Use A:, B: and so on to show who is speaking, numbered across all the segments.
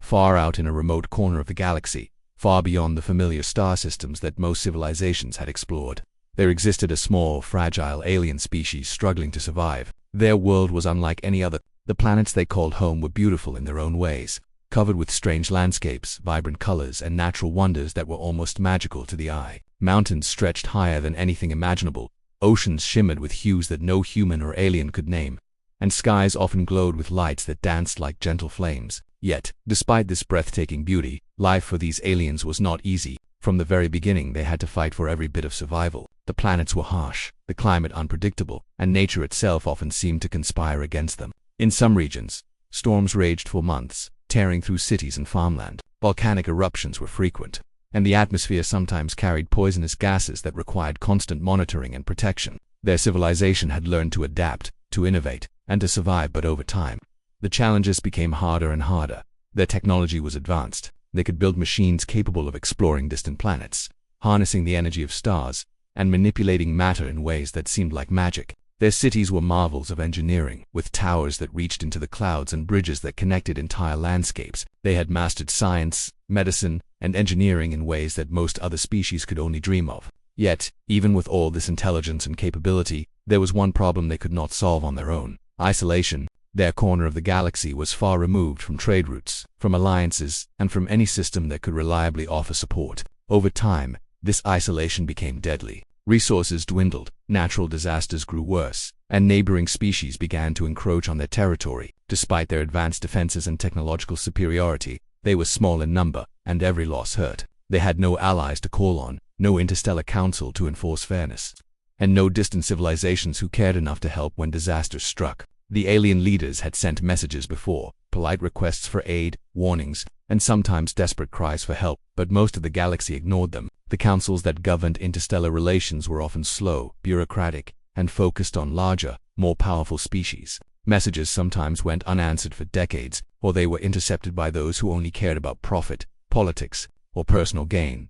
A: far out in a remote corner of the galaxy, far beyond the familiar star systems that most civilizations had explored. There existed a small, fragile alien species struggling to survive. Their world was unlike any other. The planets they called home were beautiful in their own ways, covered with strange landscapes, vibrant colors, and natural wonders that were almost magical to the eye. Mountains stretched higher than anything imaginable, oceans shimmered with hues that no human or alien could name, and skies often glowed with lights that danced like gentle flames. Yet, despite this breathtaking beauty, life for these aliens was not easy. From the very beginning they had to fight for every bit of survival. The planets were harsh, the climate unpredictable, and nature itself often seemed to conspire against them. In some regions, storms raged for months, tearing through cities and farmland. Volcanic eruptions were frequent, and the atmosphere sometimes carried poisonous gases that required constant monitoring and protection. Their civilization had learned to adapt, to innovate, and to survive, but over time, the challenges became harder and harder. Their technology was advanced. They could build machines capable of exploring distant planets, harnessing the energy of stars, and manipulating matter in ways that seemed like magic. Their cities were marvels of engineering, with towers that reached into the clouds and bridges that connected entire landscapes. They had mastered science, medicine, and engineering in ways that most other species could only dream of. Yet, even with all this intelligence and capability, there was one problem they could not solve on their own: isolation. Their corner of the galaxy was far removed from trade routes, from alliances, and from any system that could reliably offer support. Over time, this isolation became deadly. Resources dwindled, natural disasters grew worse, and neighboring species began to encroach on their territory. Despite their advanced defenses and technological superiority, they were small in number, and every loss hurt. They had no allies to call on, no interstellar council to enforce fairness, and no distant civilizations who cared enough to help when disasters struck. The alien leaders had sent messages before, polite requests for aid, warnings, and sometimes desperate cries for help, but most of the galaxy ignored them. The councils that governed interstellar relations were often slow, bureaucratic, and focused on larger, more powerful species. Messages sometimes went unanswered for decades, or they were intercepted by those who only cared about profit, politics, or personal gain.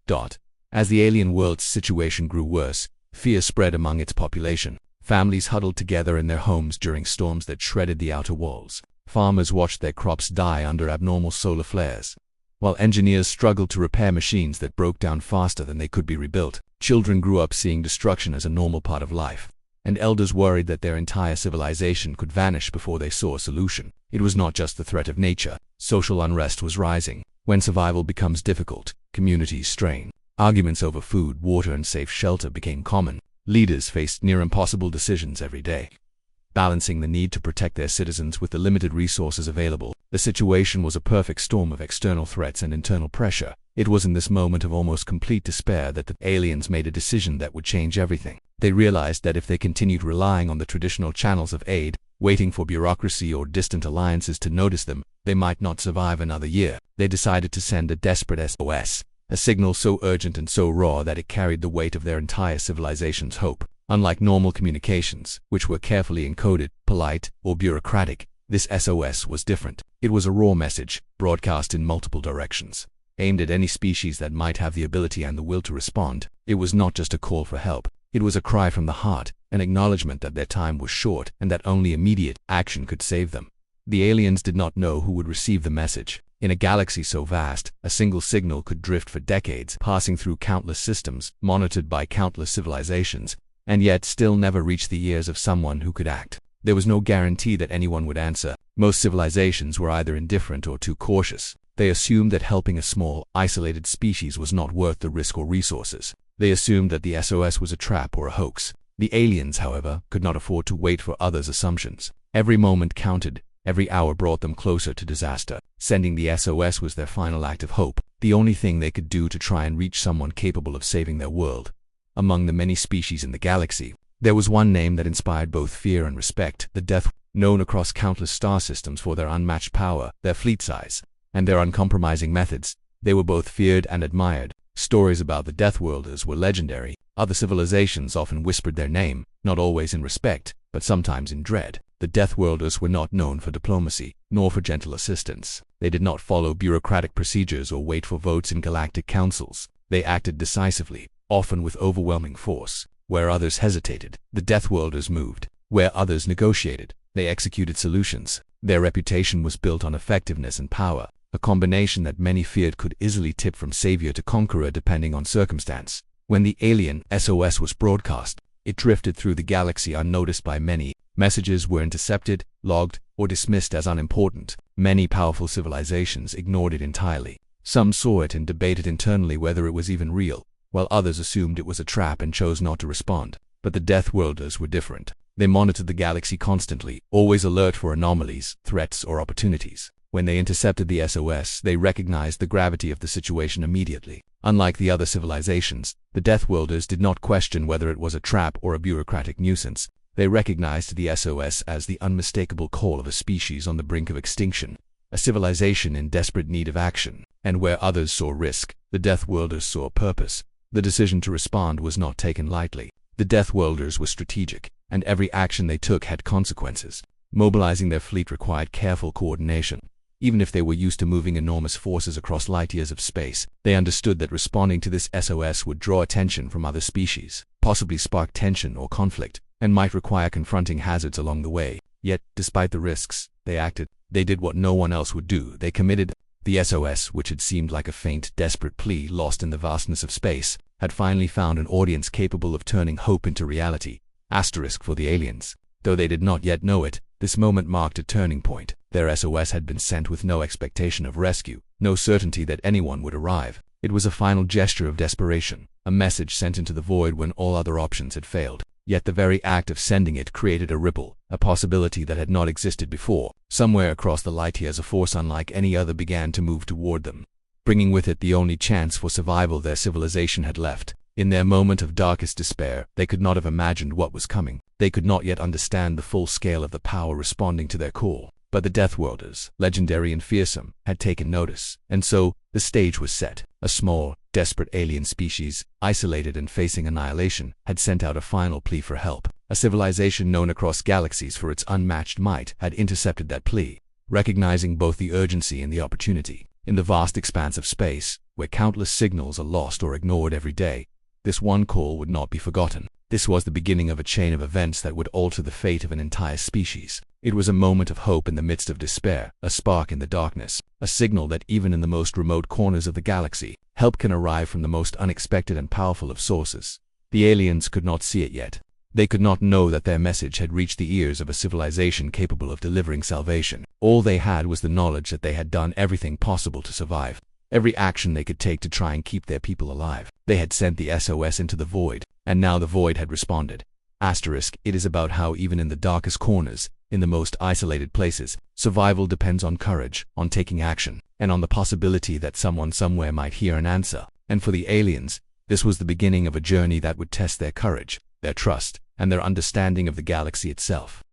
A: As the alien world's situation grew worse, fear spread among its population. Families huddled together in their homes during storms that shredded the outer walls. Farmers watched their crops die under abnormal solar flares, while engineers struggled to repair machines that broke down faster than they could be rebuilt. Children grew up seeing destruction as a normal part of life, and elders worried that their entire civilization could vanish before they saw a solution. It was not just the threat of nature. Social unrest was rising. When survival becomes difficult, communities strain. Arguments over food, water, and safe shelter became common. Leaders faced near impossible decisions every day, balancing the need to protect their citizens with the limited resources available. The situation was a perfect storm of external threats and internal pressure. It was in this moment of almost complete despair that the aliens made a decision that would change everything. They realized that if they continued relying on the traditional channels of aid, waiting for bureaucracy or distant alliances to notice them, they might not survive another year. They decided to send a desperate SOS. A signal so urgent and so raw that it carried the weight of their entire civilization's hope. Unlike normal communications, which were carefully encoded, polite, or bureaucratic, this SOS was different. It was a raw message, broadcast in multiple directions, aimed at any species that might have the ability and the will to respond. It was not just a call for help. It was a cry from the heart, an acknowledgement that their time was short and that only immediate action could save them. The aliens did not know who would receive the message. In a galaxy so vast, a single signal could drift for decades, passing through countless systems, monitored by countless civilizations, and yet still never reach the ears of someone who could act. There was no guarantee that anyone would answer. Most civilizations were either indifferent or too cautious. They assumed that helping a small, isolated species was not worth the risk or resources. They assumed that the SOS was a trap or a hoax. The aliens, however, could not afford to wait for others' assumptions. Every moment counted. Every hour brought them closer to disaster. Sending the SOS was their final act of hope, the only thing they could do to try and reach someone capable of saving their world. Among the many species in the galaxy, there was one name that inspired both fear and respect: the Deathworlders. Known across countless star systems for their unmatched power, their fleet size, and their uncompromising methods, they were both feared and admired. Stories about the Deathworlders were legendary. Other civilizations often whispered their name, not always in respect, but sometimes in dread. The Deathworlders were not known for diplomacy, nor for gentle assistance. They did not follow bureaucratic procedures or wait for votes in galactic councils. They acted decisively, often with overwhelming force. Where others hesitated, the Deathworlders moved. Where others negotiated, they executed solutions. Their reputation was built on effectiveness and power. a combination that many feared could easily tip from savior to conqueror depending on circumstance. When the alien SOS was broadcast, it drifted through the galaxy unnoticed by many. Messages were intercepted, logged, or dismissed as unimportant. Many powerful civilizations ignored it entirely. Some saw it and debated internally whether it was even real, while others assumed it was a trap and chose not to respond. But the Deathworlders were different. They monitored the galaxy constantly, always alert for anomalies, threats, or opportunities. When they intercepted the SOS, they recognized the gravity of the situation immediately. Unlike the other civilizations, the Deathworlders did not question whether it was a trap or a bureaucratic nuisance. They recognized the SOS as the unmistakable call of a species on the brink of extinction, a civilization in desperate need of action. And where others saw risk, the Deathworlders saw purpose. The decision to respond was not taken lightly. The Deathworlders were strategic, and every action they took had consequences. Mobilizing their fleet required careful coordination. Even if they were used to moving enormous forces across light years of space, they understood that responding to this SOS would draw attention from other species, possibly spark tension or conflict, and might require confronting hazards along the way. Yet, despite the risks, they acted. They did what no one else would do. They committed. The SOS, which had seemed like a faint, desperate plea lost in the vastness of space, had finally found an audience capable of turning hope into reality. Asterisk for the aliens. Though they did not yet know it, this moment marked a turning point. Their SOS had been sent with no expectation of rescue, no certainty that anyone would arrive. It was a final gesture of desperation, a message sent into the void when all other options had failed. Yet the very act of sending it created a ripple, a possibility that had not existed before. Somewhere across the light years, a force unlike any other began to move toward them, bringing with it the only chance for survival their civilization had left. In their moment of darkest despair, they could not have imagined what was coming. They could not yet understand the full scale of the power responding to their call. But the Deathworlders, legendary and fearsome, had taken notice, and so the stage was set. A small, desperate alien species, isolated and facing annihilation, had sent out a final plea for help. A civilization known across galaxies for its unmatched might had intercepted that plea, recognizing both the urgency and the opportunity. In the vast expanse of space, where countless signals are lost or ignored every day, this one call would not be forgotten. This was the beginning of a chain of events that would alter the fate of an entire species. It was a moment of hope in the midst of despair, a spark in the darkness, a signal that even in the most remote corners of the galaxy, help can arrive from the most unexpected and powerful of sources. The aliens could not see it yet. They could not know that their message had reached the ears of a civilization capable of delivering salvation. All they had was the knowledge that they had done everything possible to survive. Every action they could take to try and keep their people alive. They had sent the SOS into the void, and now the void had responded. Asterisk, it is about how even in the darkest corners, in the most isolated places, survival depends on courage, on taking action, and on the possibility that someone somewhere might hear an answer. And for the aliens, this was the beginning of a journey that would test their courage, their trust, and their understanding of the galaxy itself.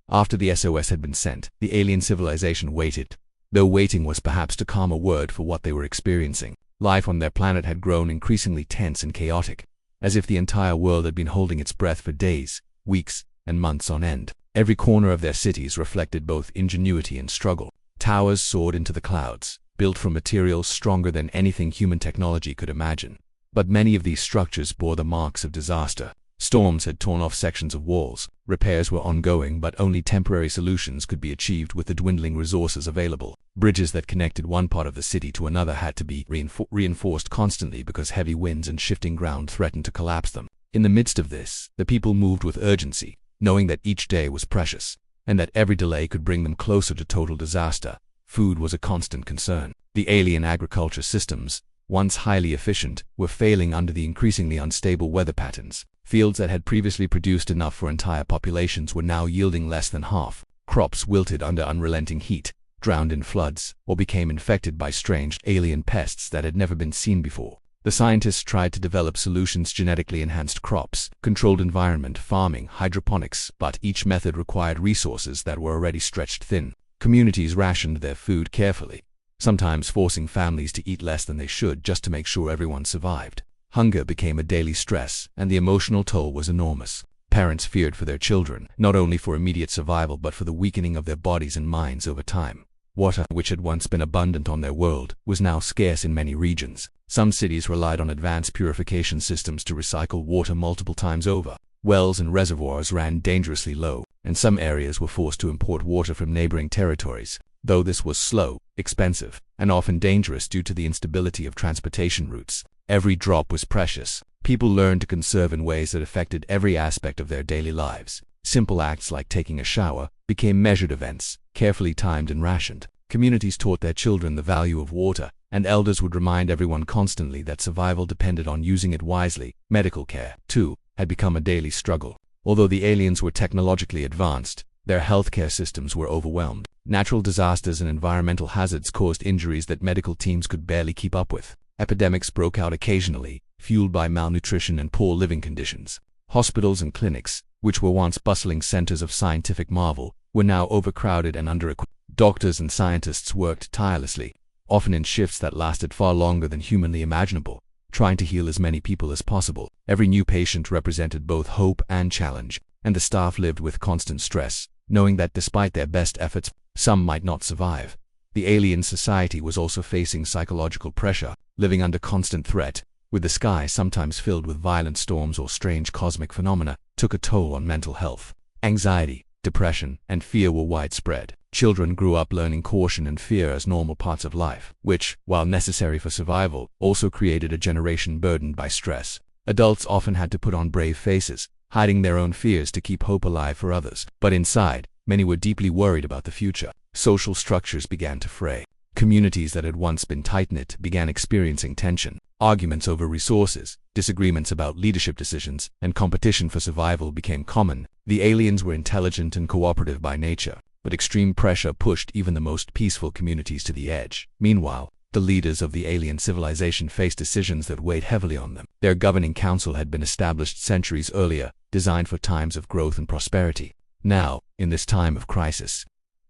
A: After the SOS had been sent, the alien civilization waited. Though waiting was perhaps too calm a word for what they were experiencing. Life on their planet had grown increasingly tense and chaotic, as if the entire world had been holding its breath for days, weeks, and months on end. Every corner of their cities reflected both ingenuity and struggle. Towers soared into the clouds, built from materials stronger than anything human technology could imagine. But many of these structures bore the marks of disaster. Storms had torn off sections of walls. Repairs were ongoing, but only temporary solutions could be achieved with the dwindling resources available. Bridges that connected one part of the city to another had to be reinforced constantly because heavy winds and shifting ground threatened to collapse them. In the midst of this, the people moved with urgency, knowing that each day was precious, and that every delay could bring them closer to total disaster. Food was a constant concern. The alien agriculture systems, once highly efficient, were failing under the increasingly unstable weather patterns. Fields that had previously produced enough for entire populations were now yielding less than half. Crops wilted under unrelenting heat, drowned in floods, or became infected by strange alien pests that had never been seen before. The scientists tried to develop solutions: genetically enhanced crops, controlled environment farming, hydroponics, but each method required resources that were already stretched thin. Communities rationed their food carefully, sometimes forcing families to eat less than they should just to make sure everyone survived. Hunger became a daily stress, and the emotional toll was enormous. Parents feared for their children, not only for immediate survival but for the weakening of their bodies and minds over time. Water, which had once been abundant on their world, was now scarce in many regions. Some cities relied on advanced purification systems to recycle water multiple times over. Wells and reservoirs ran dangerously low, and some areas were forced to import water from neighboring territories. Though this was slow, expensive, and often dangerous due to the instability of transportation routes. Every drop was precious. People learned to conserve in ways that affected every aspect of their daily lives. Simple acts like taking a shower became measured events, carefully timed and rationed. Communities taught their children the value of water, and elders would remind everyone constantly that survival depended on using it wisely. Medical care, too, had become a daily struggle. Although the aliens were technologically advanced, their healthcare systems were overwhelmed. Natural disasters and environmental hazards caused injuries that medical teams could barely keep up with. Epidemics broke out occasionally, fueled by malnutrition and poor living conditions. Hospitals and clinics, which were once bustling centers of scientific marvel, were now overcrowded and under-equipped. Doctors and scientists worked tirelessly, often in shifts that lasted far longer than humanly imaginable, trying to heal as many people as possible. Every new patient represented both hope and challenge, and the staff lived with constant stress, knowing that despite their best efforts, some might not survive. The alien society was also facing psychological pressure, living under constant threat, with the sky sometimes filled with violent storms or strange cosmic phenomena, took a toll on mental health. Anxiety, depression, and fear were widespread. Children grew up learning caution and fear as normal parts of life, which, while necessary for survival, also created a generation burdened by stress. Adults often had to put on brave faces, hiding their own fears to keep hope alive for others. But inside, many were deeply worried about the future. Social structures began to fray. Communities that had once been tight-knit began experiencing tension. Arguments over resources, disagreements about leadership decisions, and competition for survival became common. The aliens were intelligent and cooperative by nature, but extreme pressure pushed even the most peaceful communities to the edge. Meanwhile, the leaders of the alien civilization faced decisions that weighed heavily on them. Their governing council had been established centuries earlier, designed for times of growth and prosperity. Now, in this time of crisis,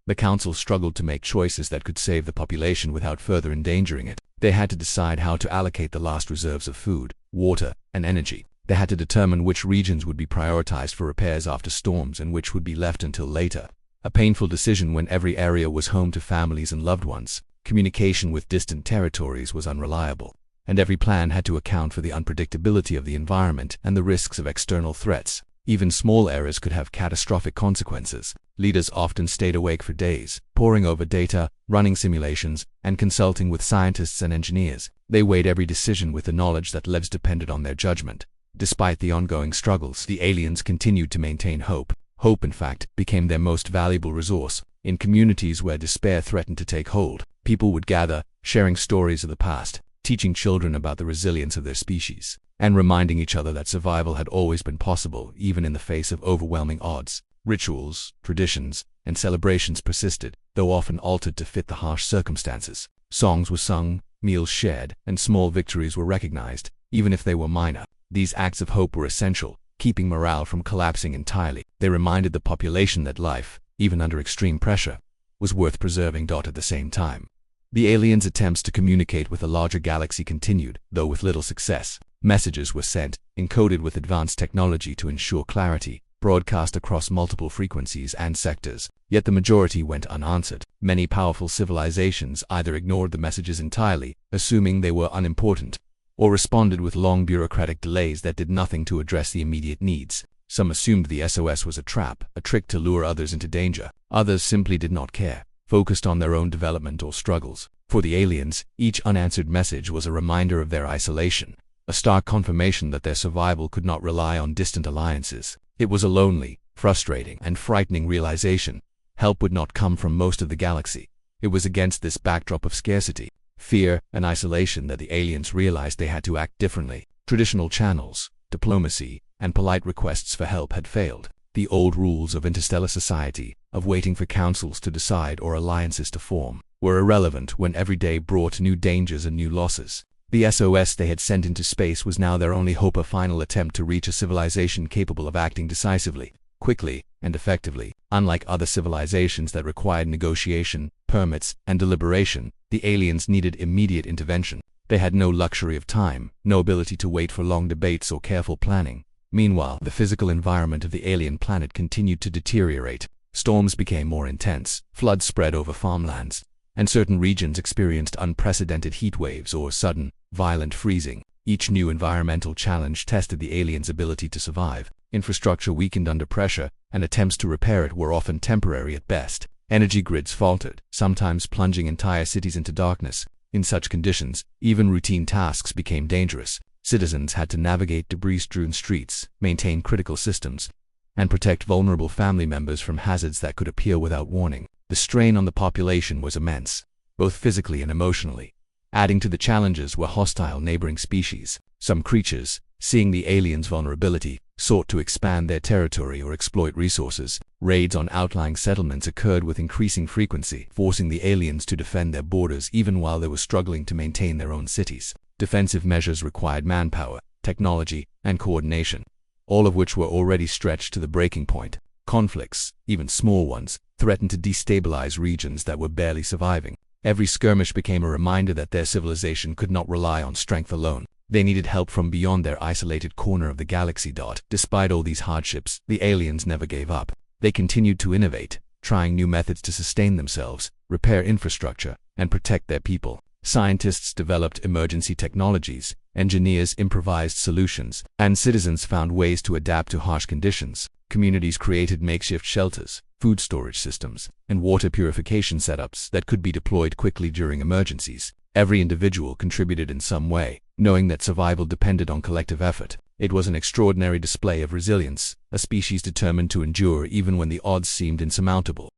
A: the council struggled to make choices that could save the population without further endangering it. They had to decide how to allocate the last reserves of food, water, and energy. They had to determine which regions would be prioritized for repairs after storms and which would be left until later. A painful decision when every area was home to families and loved ones. Communication with distant territories was unreliable, and every plan had to account for the unpredictability of the environment and the risks of external threats. Even small errors could have catastrophic consequences. Leaders often stayed awake for days, poring over data, running simulations, and consulting with scientists and engineers. They weighed every decision with the knowledge that lives depended on their judgment. Despite the ongoing struggles, the aliens continued to maintain hope. Hope, in fact, became their most valuable resource. In communities where despair threatened to take hold, people would gather, sharing stories of the past, teaching children about the resilience of their species, and reminding each other that survival had always been possible, even in the face of overwhelming odds. Rituals, traditions, and celebrations persisted, though often altered to fit the harsh circumstances. Songs were sung, meals shared, and small victories were recognized, even if they were minor. These acts of hope were essential, keeping morale from collapsing entirely. They reminded the population that life, even under extreme pressure, was worth preserving. At the same time, the aliens' attempts to communicate with the larger galaxy continued, though with little success. Messages were sent, encoded with advanced technology to ensure clarity, broadcast across multiple frequencies and sectors, yet the majority went unanswered. Many powerful civilizations either ignored the messages entirely, assuming they were unimportant, or responded with long bureaucratic delays that did nothing to address the immediate needs. Some assumed the SOS was a trap, a trick to lure others into danger. Others simply did not care, focused on their own development or struggles. For the aliens, each unanswered message was a reminder of their isolation, a stark confirmation that their survival could not rely on distant alliances. It was a lonely, frustrating, and frightening realization. Help would not come from most of the galaxy. It was against this backdrop of scarcity, fear, and isolation that the aliens realized they had to act differently. Traditional channels, diplomacy, and polite requests for help had failed. The old rules of interstellar society, of waiting for councils to decide or alliances to form, were irrelevant when every day brought new dangers and new losses. The SOS they had sent into space was now their only hope, a final attempt to reach a civilization capable of acting decisively, quickly, and effectively. Unlike other civilizations that required negotiation, permits, and deliberation, the aliens needed immediate intervention. They had no luxury of time, no ability to wait for long debates or careful planning. Meanwhile, the physical environment of the alien planet continued to deteriorate. Storms became more intense, floods spread over farmlands, and certain regions experienced unprecedented heat waves or sudden, violent freezing. Each new environmental challenge tested the aliens' ability to survive. Infrastructure weakened under pressure, and attempts to repair it were often temporary at best. Energy grids faltered, sometimes plunging entire cities into darkness. In such conditions, even routine tasks became dangerous. Citizens had to navigate debris-strewn streets, maintain critical systems, and protect vulnerable family members from hazards that could appear without warning. The strain on the population was immense, both physically and emotionally. Adding to the challenges were hostile neighboring species. Some creatures, seeing the aliens' vulnerability, sought to expand their territory or exploit resources. Raids on outlying settlements occurred with increasing frequency, forcing the aliens to defend their borders even while they were struggling to maintain their own cities. Defensive measures required manpower, technology, and coordination, all of which were already stretched to the breaking point. Conflicts, even small ones, threatened to destabilize regions that were barely surviving. Every skirmish became a reminder that their civilization could not rely on strength alone. They needed help from beyond their isolated corner of the galaxy. Despite all these hardships, the aliens never gave up. They continued to innovate, trying new methods to sustain themselves, repair infrastructure, and protect their people. Scientists developed emergency technologies, engineers improvised solutions, and citizens found ways to adapt to harsh conditions. Communities created makeshift shelters, food storage systems, and water purification setups that could be deployed quickly during emergencies. Every individual contributed in some way, knowing that survival depended on collective effort. It was an extraordinary display of resilience, a species determined to endure even when the odds seemed insurmountable.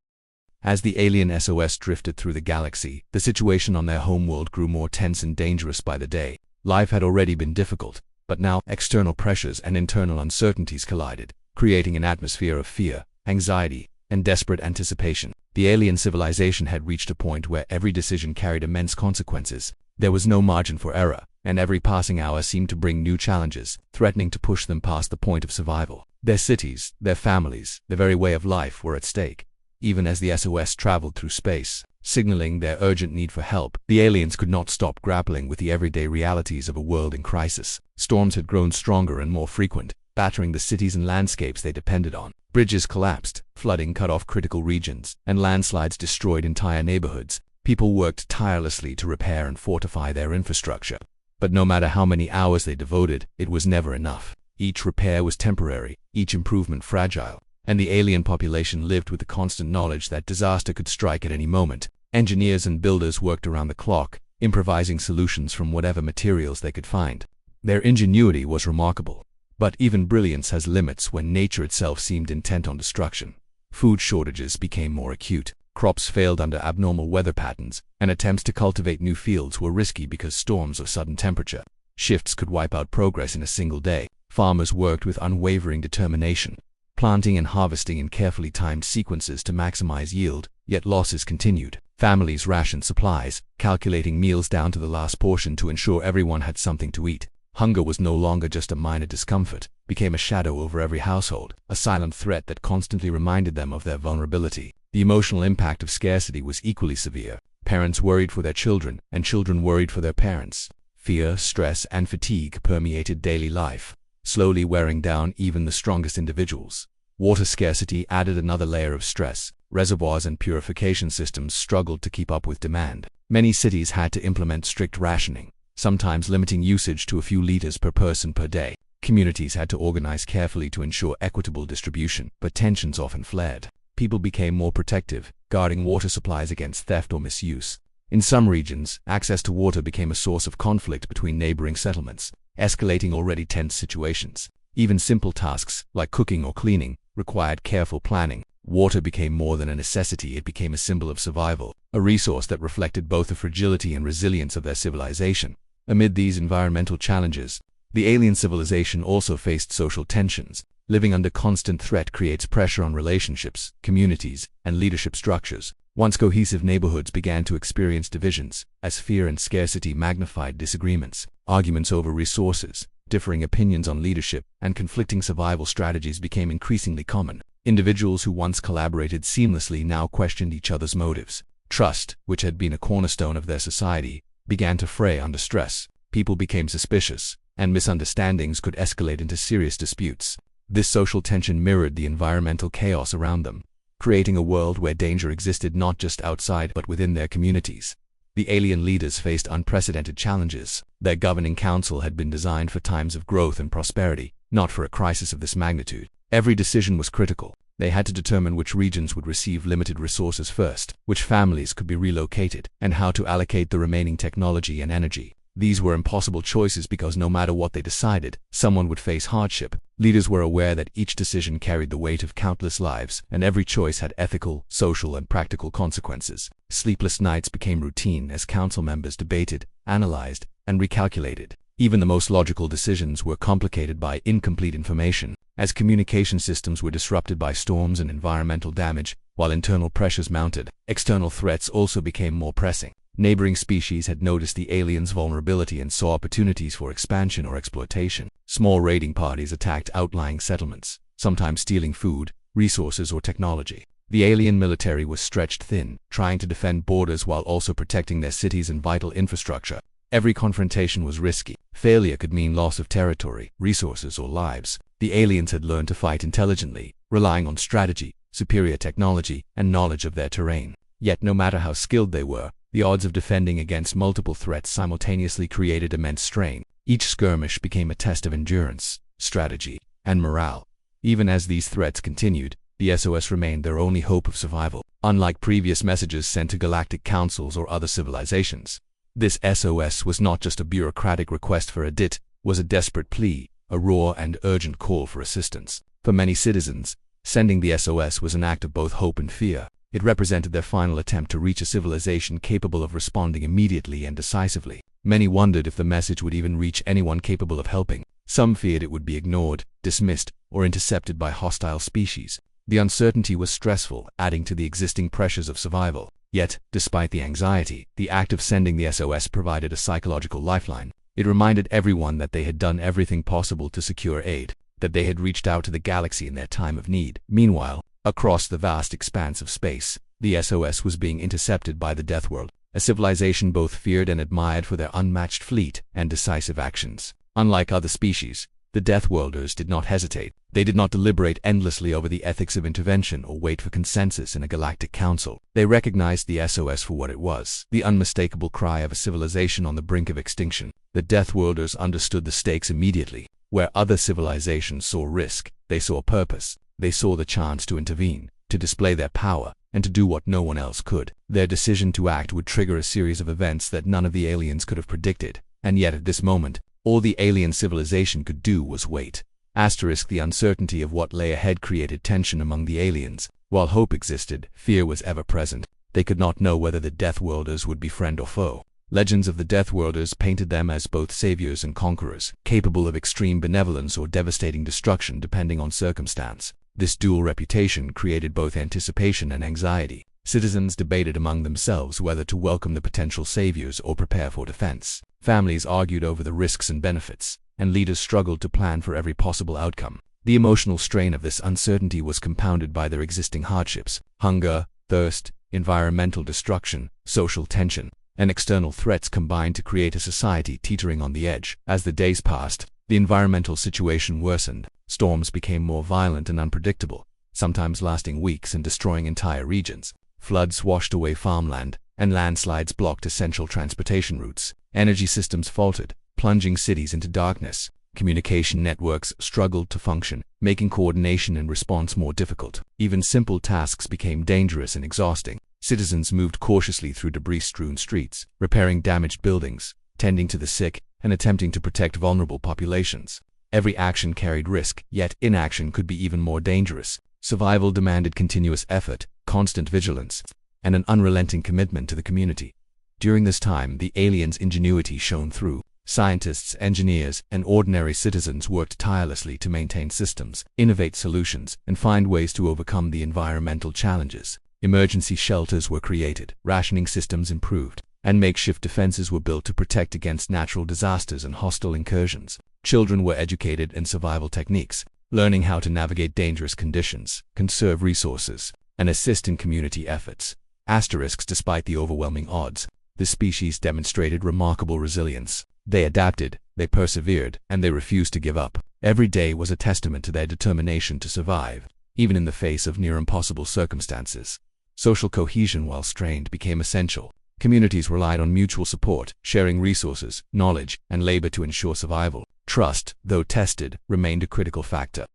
A: As the alien SOS drifted through the galaxy, the situation on their homeworld grew more tense and dangerous by the day. Life had already been difficult, but now external pressures and internal uncertainties collided, creating an atmosphere of fear, anxiety, and desperate anticipation. The alien civilization had reached a point where every decision carried immense consequences. There was no margin for error, and every passing hour seemed to bring new challenges, threatening to push them past the point of survival. Their cities, their families, their very way of life were at stake. Even as the SOS traveled through space, signaling their urgent need for help, the aliens could not stop grappling with the everyday realities of a world in crisis. Storms had grown stronger and more frequent, battering the cities and landscapes they depended on. Bridges collapsed, flooding cut off critical regions, and landslides destroyed entire neighborhoods. People worked tirelessly to repair and fortify their infrastructure. But no matter how many hours they devoted, it was never enough. Each repair was temporary, each improvement fragile, and the alien population lived with the constant knowledge that disaster could strike at any moment. Engineers and builders worked around the clock, improvising solutions from whatever materials they could find. Their ingenuity was remarkable. But even brilliance has limits when nature itself seemed intent on destruction. Food shortages became more acute. Crops failed under abnormal weather patterns, and attempts to cultivate new fields were risky because storms or sudden temperature shifts could wipe out progress in a single day. Farmers worked with unwavering determination, planting and harvesting in carefully timed sequences to maximize yield, yet losses continued. Families rationed supplies, calculating meals down to the last portion to ensure everyone had something to eat. Hunger was no longer just a minor discomfort, became a shadow over every household, a silent threat that constantly reminded them of their vulnerability. The emotional impact of scarcity was equally severe. Parents worried for their children, and children worried for their parents. Fear, stress, and fatigue permeated daily life, slowly wearing down even the strongest individuals. Water scarcity added another layer of stress. Reservoirs and purification systems struggled to keep up with demand. Many cities had to implement strict rationing, sometimes limiting usage to a few liters per person per day. Communities had to organize carefully to ensure equitable distribution, but tensions often flared. People became more protective, guarding water supplies against theft or misuse. In some regions, access to water became a source of conflict between neighboring settlements, escalating already tense situations. Even simple tasks, like cooking or cleaning, required careful planning. Water became more than a necessity, it became a symbol of survival, a resource that reflected both the fragility and resilience of their civilization. Amid these environmental challenges, the alien civilization also faced social tensions. Living under constant threat creates pressure on relationships, communities, and leadership structures. Once cohesive neighborhoods began to experience divisions, as fear and scarcity magnified disagreements. Arguments over resources, differing opinions on leadership, and conflicting survival strategies became increasingly common. Individuals who once collaborated seamlessly now questioned each other's motives. Trust, which had been a cornerstone of their society, began to fray under stress. People became suspicious, and misunderstandings could escalate into serious disputes. This social tension mirrored the environmental chaos around them, creating a world where danger existed not just outside but within their communities. The alien leaders faced unprecedented challenges. Their governing council had been designed for times of growth and prosperity, not for a crisis of this magnitude. Every decision was critical, They had to determine which regions would receive limited resources first, which families could be relocated, and how to allocate the remaining technology and energy. These were impossible choices because no matter what they decided, someone would face hardship. Leaders were aware that each decision carried the weight of countless lives, and every choice had ethical, social, and practical consequences. Sleepless nights became routine as council members debated, analyzed, and recalculated. Even the most logical decisions were complicated by incomplete information, as communication systems were disrupted by storms and environmental damage. While internal pressures mounted, external threats also became more pressing. Neighboring species had noticed the aliens' vulnerability and saw opportunities for expansion or exploitation. Small raiding parties attacked outlying settlements, sometimes stealing food, resources, or technology. The alien military was stretched thin, trying to defend borders while also protecting their cities and vital infrastructure. Every confrontation was risky. Failure could mean loss of territory, resources, or lives. The aliens had learned to fight intelligently, relying on strategy, superior technology, and knowledge of their terrain. Yet no matter how skilled they were, the odds of defending against multiple threats simultaneously created immense strain. Each skirmish became a test of endurance, strategy, and morale. Even as these threats continued, the SOS remained their only hope of survival. Unlike previous messages sent to galactic councils or other civilizations, this SOS was not just a bureaucratic request for it was a desperate plea, a raw and urgent call for assistance. For many citizens, sending the SOS was an act of both hope and fear. It represented their final attempt to reach a civilization capable of responding immediately and decisively. Many wondered if the message would even reach anyone capable of helping. Some feared it would be ignored, dismissed, or intercepted by hostile species. The uncertainty was stressful, adding to the existing pressures of survival. Yet, despite the anxiety, the act of sending the SOS provided a psychological lifeline. It reminded everyone that they had done everything possible to secure aid, that they had reached out to the galaxy in their time of need. Meanwhile, across the vast expanse of space, the SOS was being intercepted by the Deathworld, a civilization both feared and admired for their unmatched fleet and decisive actions. Unlike other species, the Deathworlders did not hesitate. They did not deliberate endlessly over the ethics of intervention or wait for consensus in a galactic council. They recognized the SOS for what it was, the unmistakable cry of a civilization on the brink of extinction. The Deathworlders understood the stakes immediately. Where other civilizations saw risk, they saw purpose. They saw the chance to intervene, to display their power, and to do what no one else could. Their decision to act would trigger a series of events that none of the aliens could have predicted. And yet at this moment, all the alien civilization could do was wait. The uncertainty of what lay ahead created tension among the aliens. While hope existed, fear was ever present. They could not know whether the Deathworlders would be friend or foe. Legends of the Deathworlders painted them as both saviors and conquerors, capable of extreme benevolence or devastating destruction depending on circumstance. This dual reputation created both anticipation and anxiety. Citizens debated among themselves whether to welcome the potential saviors or prepare for defense. Families argued over the risks and benefits, and leaders struggled to plan for every possible outcome. The emotional strain of this uncertainty was compounded by their existing hardships: hunger, thirst, environmental destruction, social tension, and external threats combined to create a society teetering on the edge. As the days passed, the environmental situation worsened. Storms became more violent and unpredictable, sometimes lasting weeks and destroying entire regions. Floods washed away farmland, and landslides blocked essential transportation routes. Energy systems faltered, plunging cities into darkness. Communication networks struggled to function, making coordination and response more difficult. Even simple tasks became dangerous and exhausting. Citizens moved cautiously through debris-strewn streets, repairing damaged buildings, tending to the sick, and attempting to protect vulnerable populations. Every action carried risk, yet inaction could be even more dangerous. Survival demanded continuous effort, constant vigilance, and an unrelenting commitment to the community. During this time, the aliens' ingenuity shone through. Scientists, engineers, and ordinary citizens worked tirelessly to maintain systems, innovate solutions, and find ways to overcome the environmental challenges. Emergency shelters were created, rationing systems improved, and makeshift defenses were built to protect against natural disasters and hostile incursions. Children were educated in survival techniques, learning how to navigate dangerous conditions, conserve resources, and assist in community efforts. Despite the overwhelming odds, the species demonstrated remarkable resilience. They adapted, they persevered, and they refused to give up. Every day was a testament to their determination to survive, even in the face of near-impossible circumstances. Social cohesion, while strained, became essential. Communities relied on mutual support, sharing resources, knowledge, and labor to ensure survival. Trust, though tested, remained a critical factor.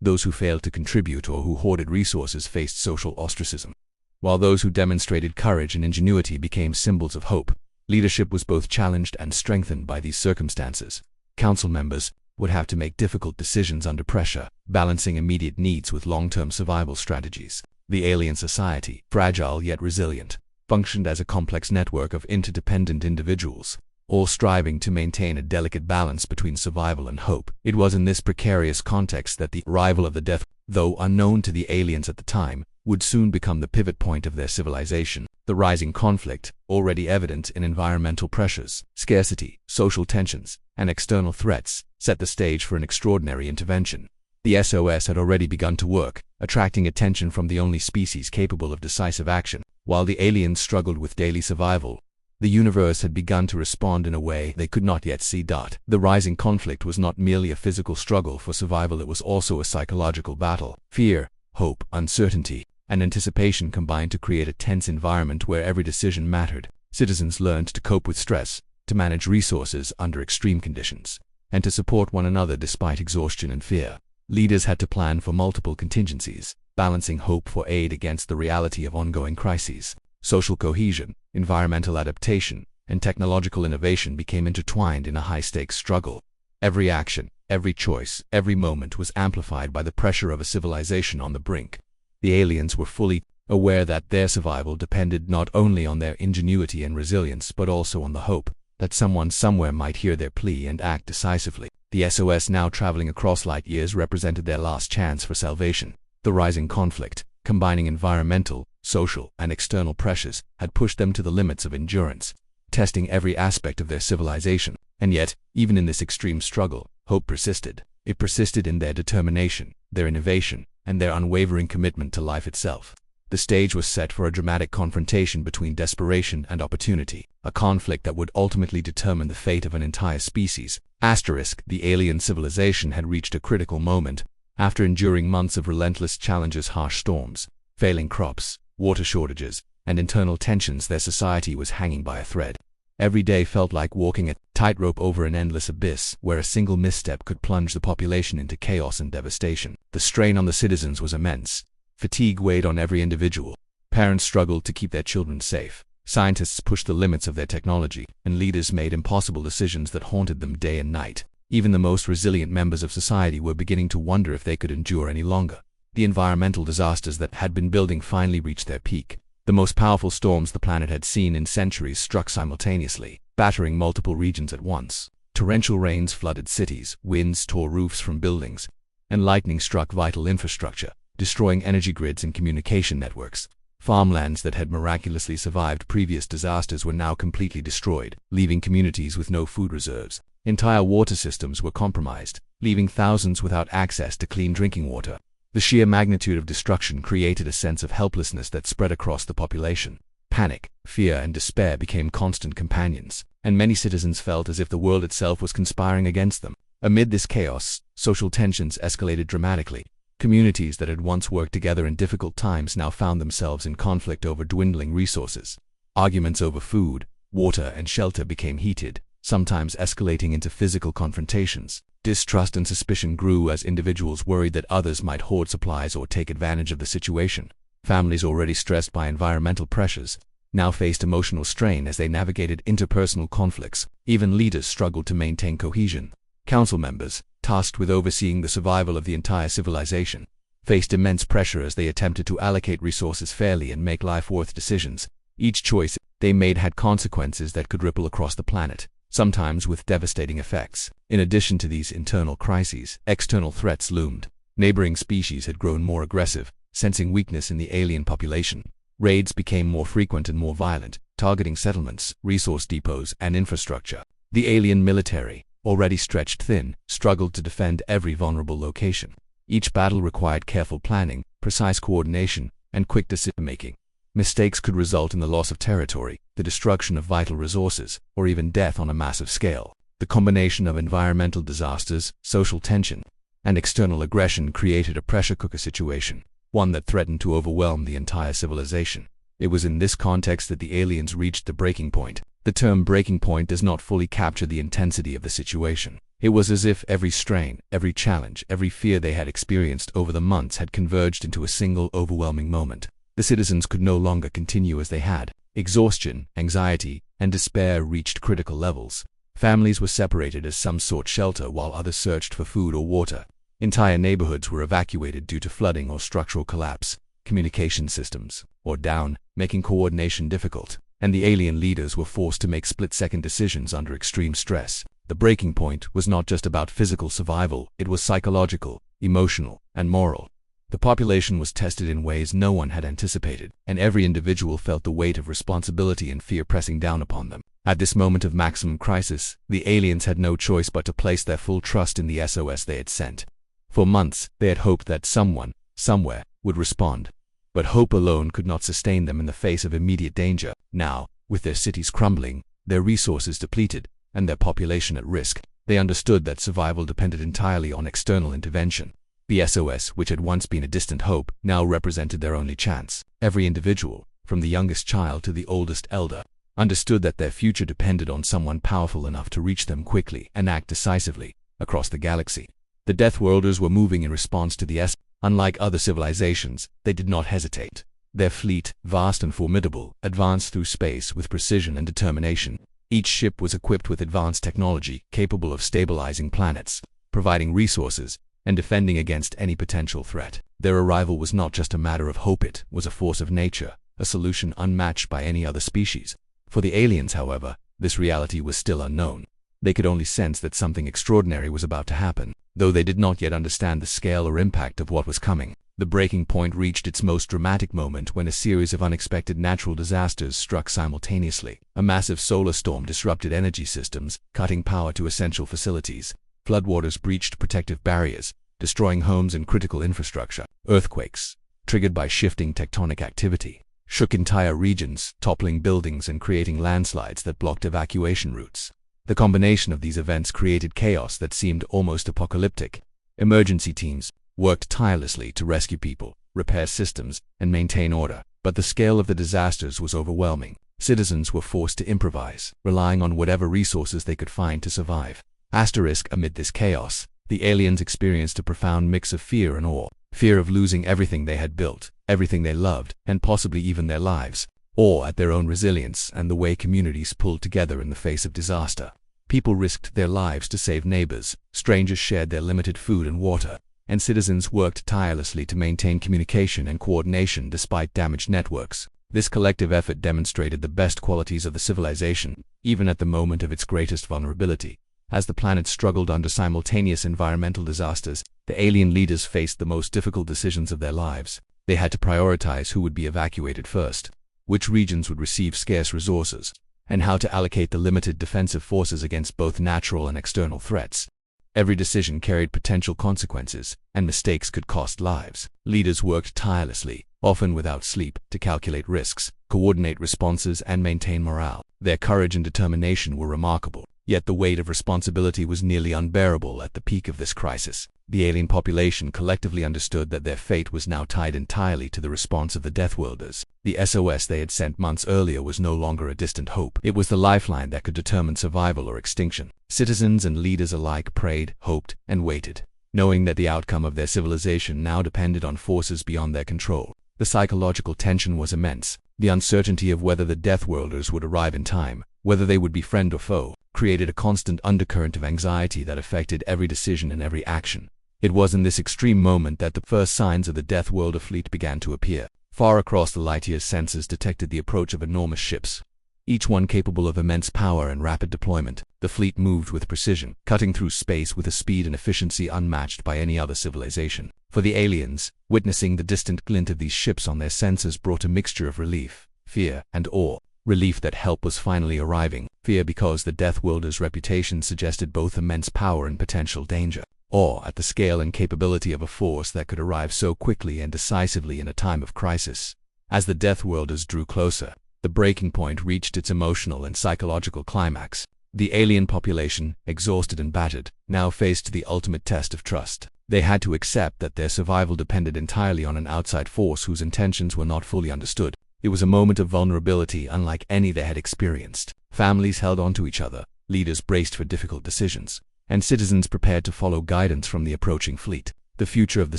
A: Those who failed to contribute or who hoarded resources faced social ostracism, while those who demonstrated courage and ingenuity became symbols of hope. Leadership was both challenged and strengthened by these circumstances. Council members would have to make difficult decisions under pressure, balancing immediate needs with long-term survival strategies. The alien society, fragile yet resilient, functioned as a complex network of interdependent individuals, all striving to maintain a delicate balance between survival and hope. It was in this precarious context that the arrival of the Death, though unknown to the aliens at the time, would soon become the pivot point of their civilization. The rising conflict, already evident in environmental pressures, scarcity, social tensions, and external threats, set the stage for an extraordinary intervention. The SOS had already begun to work, attracting attention from the only species capable of decisive action. While the aliens struggled with daily survival, the universe had begun to respond in a way they could not yet see. The rising conflict was not merely a physical struggle for survival, it was also a psychological battle. Fear, hope, uncertainty, and anticipation combined to create a tense environment where every decision mattered. Citizens learned to cope with stress, to manage resources under extreme conditions, and to support one another despite exhaustion and fear. Leaders had to plan for multiple contingencies, balancing hope for aid against the reality of ongoing crises. Social cohesion, environmental adaptation, and technological innovation became intertwined in a high-stakes struggle. Every action, every choice, every moment was amplified by the pressure of a civilization on the brink. The aliens were fully aware that their survival depended not only on their ingenuity and resilience but also on the hope that someone somewhere might hear their plea and act decisively. The SOS, now traveling across light years, represented their last chance for salvation. The rising conflict, combining environmental, social, and external pressures, had pushed them to the limits of endurance, testing every aspect of their civilization. And yet, even in this extreme struggle, hope persisted. It persisted in their determination, their innovation, and their unwavering commitment to life itself. The stage was set for a dramatic confrontation between desperation and opportunity, a conflict that would ultimately determine the fate of an entire species. The alien civilization had reached a critical moment. After enduring months of relentless challenges, harsh storms, failing crops, water shortages, and internal tensions, their society was hanging by a thread. Every day felt like walking a tightrope over an endless abyss, where a single misstep could plunge the population into chaos and devastation. The strain on the citizens was immense. Fatigue weighed on every individual. Parents struggled to keep their children safe. Scientists pushed the limits of their technology, and leaders made impossible decisions that haunted them day and night. Even the most resilient members of society were beginning to wonder if they could endure any longer. The environmental disasters that had been building finally reached their peak. The most powerful storms the planet had seen in centuries struck simultaneously, battering multiple regions at once. Torrential rains flooded cities, winds tore roofs from buildings, and lightning struck vital infrastructure, destroying energy grids and communication networks. Farmlands that had miraculously survived previous disasters were now completely destroyed, leaving communities with no food reserves. Entire water systems were compromised, leaving thousands without access to clean drinking water. The sheer magnitude of destruction created a sense of helplessness that spread across the population. Panic, fear, and despair became constant companions, and many citizens felt as if the world itself was conspiring against them. Amid this chaos, social tensions escalated dramatically. Communities that had once worked together in difficult times now found themselves in conflict over dwindling resources. Arguments over food, water, and shelter became heated, sometimes escalating into physical confrontations. Distrust and suspicion grew as individuals worried that others might hoard supplies or take advantage of the situation. Families already stressed by environmental pressures now faced emotional strain as they navigated interpersonal conflicts. Even leaders struggled to maintain cohesion. Council members, tasked with overseeing the survival of the entire civilization, faced immense pressure as they attempted to allocate resources fairly and make life-worth decisions. Each choice they made had consequences that could ripple across the planet, sometimes with devastating effects. In addition to these internal crises, external threats loomed. Neighboring species had grown more aggressive, sensing weakness in the alien population. Raids became more frequent and more violent, targeting settlements, resource depots, and infrastructure. The alien military, already stretched thin, struggled to defend every vulnerable location. Each battle required careful planning, precise coordination, and quick decision-making. Mistakes could result in the loss of territory, the destruction of vital resources, or even death on a massive scale. The combination of environmental disasters, social tension, and external aggression created a pressure cooker situation, one that threatened to overwhelm the entire civilization. It was in this context that the aliens reached the breaking point. The term breaking point does not fully capture the intensity of the situation. It was as if every strain, every challenge, every fear they had experienced over the months had converged into a single overwhelming moment. The citizens could no longer continue as they had. Exhaustion, anxiety, and despair reached critical levels. Families were separated as some sought shelter while others searched for food or water. Entire neighborhoods were evacuated due to flooding or structural collapse. Communication systems were down, making coordination difficult, and the alien leaders were forced to make split-second decisions under extreme stress. The breaking point was not just about physical survival, it was psychological, emotional, and moral. The population was tested in ways no one had anticipated, and every individual felt the weight of responsibility and fear pressing down upon them. At this moment of maximum crisis, the aliens had no choice but to place their full trust in the SOS they had sent. For months, they had hoped that someone, somewhere, would respond. But hope alone could not sustain them in the face of immediate danger. Now, with their cities crumbling, their resources depleted, and their population at risk, they understood that survival depended entirely on external intervention. The SOS, which had once been a distant hope, now represented their only chance. Every individual, from the youngest child to the oldest elder, understood that their future depended on someone powerful enough to reach them quickly and act decisively across the galaxy. The Deathworlders were moving in response to the SOS. Unlike other civilizations, they did not hesitate. Their fleet, vast and formidable, advanced through space with precision and determination. Each ship was equipped with advanced technology capable of stabilizing planets, providing resources, and defending against any potential threat. Their arrival was not just a matter of hope, it was a force of nature, a solution unmatched by any other species. For the aliens, however, this reality was still unknown. They could only sense that something extraordinary was about to happen, though they did not yet understand the scale or impact of what was coming. The breaking point reached its most dramatic moment when a series of unexpected natural disasters struck simultaneously. A massive solar storm disrupted energy systems, cutting power to essential facilities. Floodwaters breached protective barriers, destroying homes and critical infrastructure. Earthquakes, triggered by shifting tectonic activity, shook entire regions, toppling buildings and creating landslides that blocked evacuation routes. The combination of these events created chaos that seemed almost apocalyptic. Emergency teams worked tirelessly to rescue people, repair systems, and maintain order, but the scale of the disasters was overwhelming. Citizens were forced to improvise, relying on whatever resources they could find to survive. Amid this chaos, the aliens experienced a profound mix of fear and awe. Fear of losing everything they had built, everything they loved, and possibly even their lives. Awe at their own resilience and the way communities pulled together in the face of disaster. People risked their lives to save neighbors, strangers shared their limited food and water, and citizens worked tirelessly to maintain communication and coordination despite damaged networks. This collective effort demonstrated the best qualities of the civilization, even at the moment of its greatest vulnerability. As the planet struggled under simultaneous environmental disasters, the alien leaders faced the most difficult decisions of their lives. They had to prioritize who would be evacuated first, which regions would receive scarce resources, and how to allocate the limited defensive forces against both natural and external threats. Every decision carried potential consequences, and mistakes could cost lives. Leaders worked tirelessly, often without sleep, to calculate risks, coordinate responses, and maintain morale. Their courage and determination were remarkable, yet the weight of responsibility was nearly unbearable at the peak of this crisis. The alien population collectively understood that their fate was now tied entirely to the response of the Deathworlders. The SOS they had sent months earlier was no longer a distant hope. It was the lifeline that could determine survival or extinction. Citizens and leaders alike prayed, hoped, and waited, knowing that the outcome of their civilization now depended on forces beyond their control. The psychological tension was immense. The uncertainty of whether the Deathworlders would arrive in time, whether they would be friend or foe, created a constant undercurrent of anxiety that affected every decision and every action. It was in this extreme moment that the first signs of the Deathworlder fleet began to appear. Far across the light years, sensors detected the approach of enormous ships, each one capable of immense power and rapid deployment. The fleet moved with precision, cutting through space with a speed and efficiency unmatched by any other civilization. For the aliens, witnessing the distant glint of these ships on their sensors brought a mixture of relief, fear, and awe. Relief that help was finally arriving. Fear because the Deathworlders' reputation suggested both immense power and potential danger. Awe at the scale and capability of a force that could arrive so quickly and decisively in a time of crisis. As the Deathworlders drew closer, the breaking point reached its emotional and psychological climax. The alien population, exhausted and battered, now faced the ultimate test of trust. They had to accept that their survival depended entirely on an outside force whose intentions were not fully understood. It was a moment of vulnerability unlike any they had experienced. Families held on to each other, leaders braced for difficult decisions, and citizens prepared to follow guidance from the approaching fleet. The future of the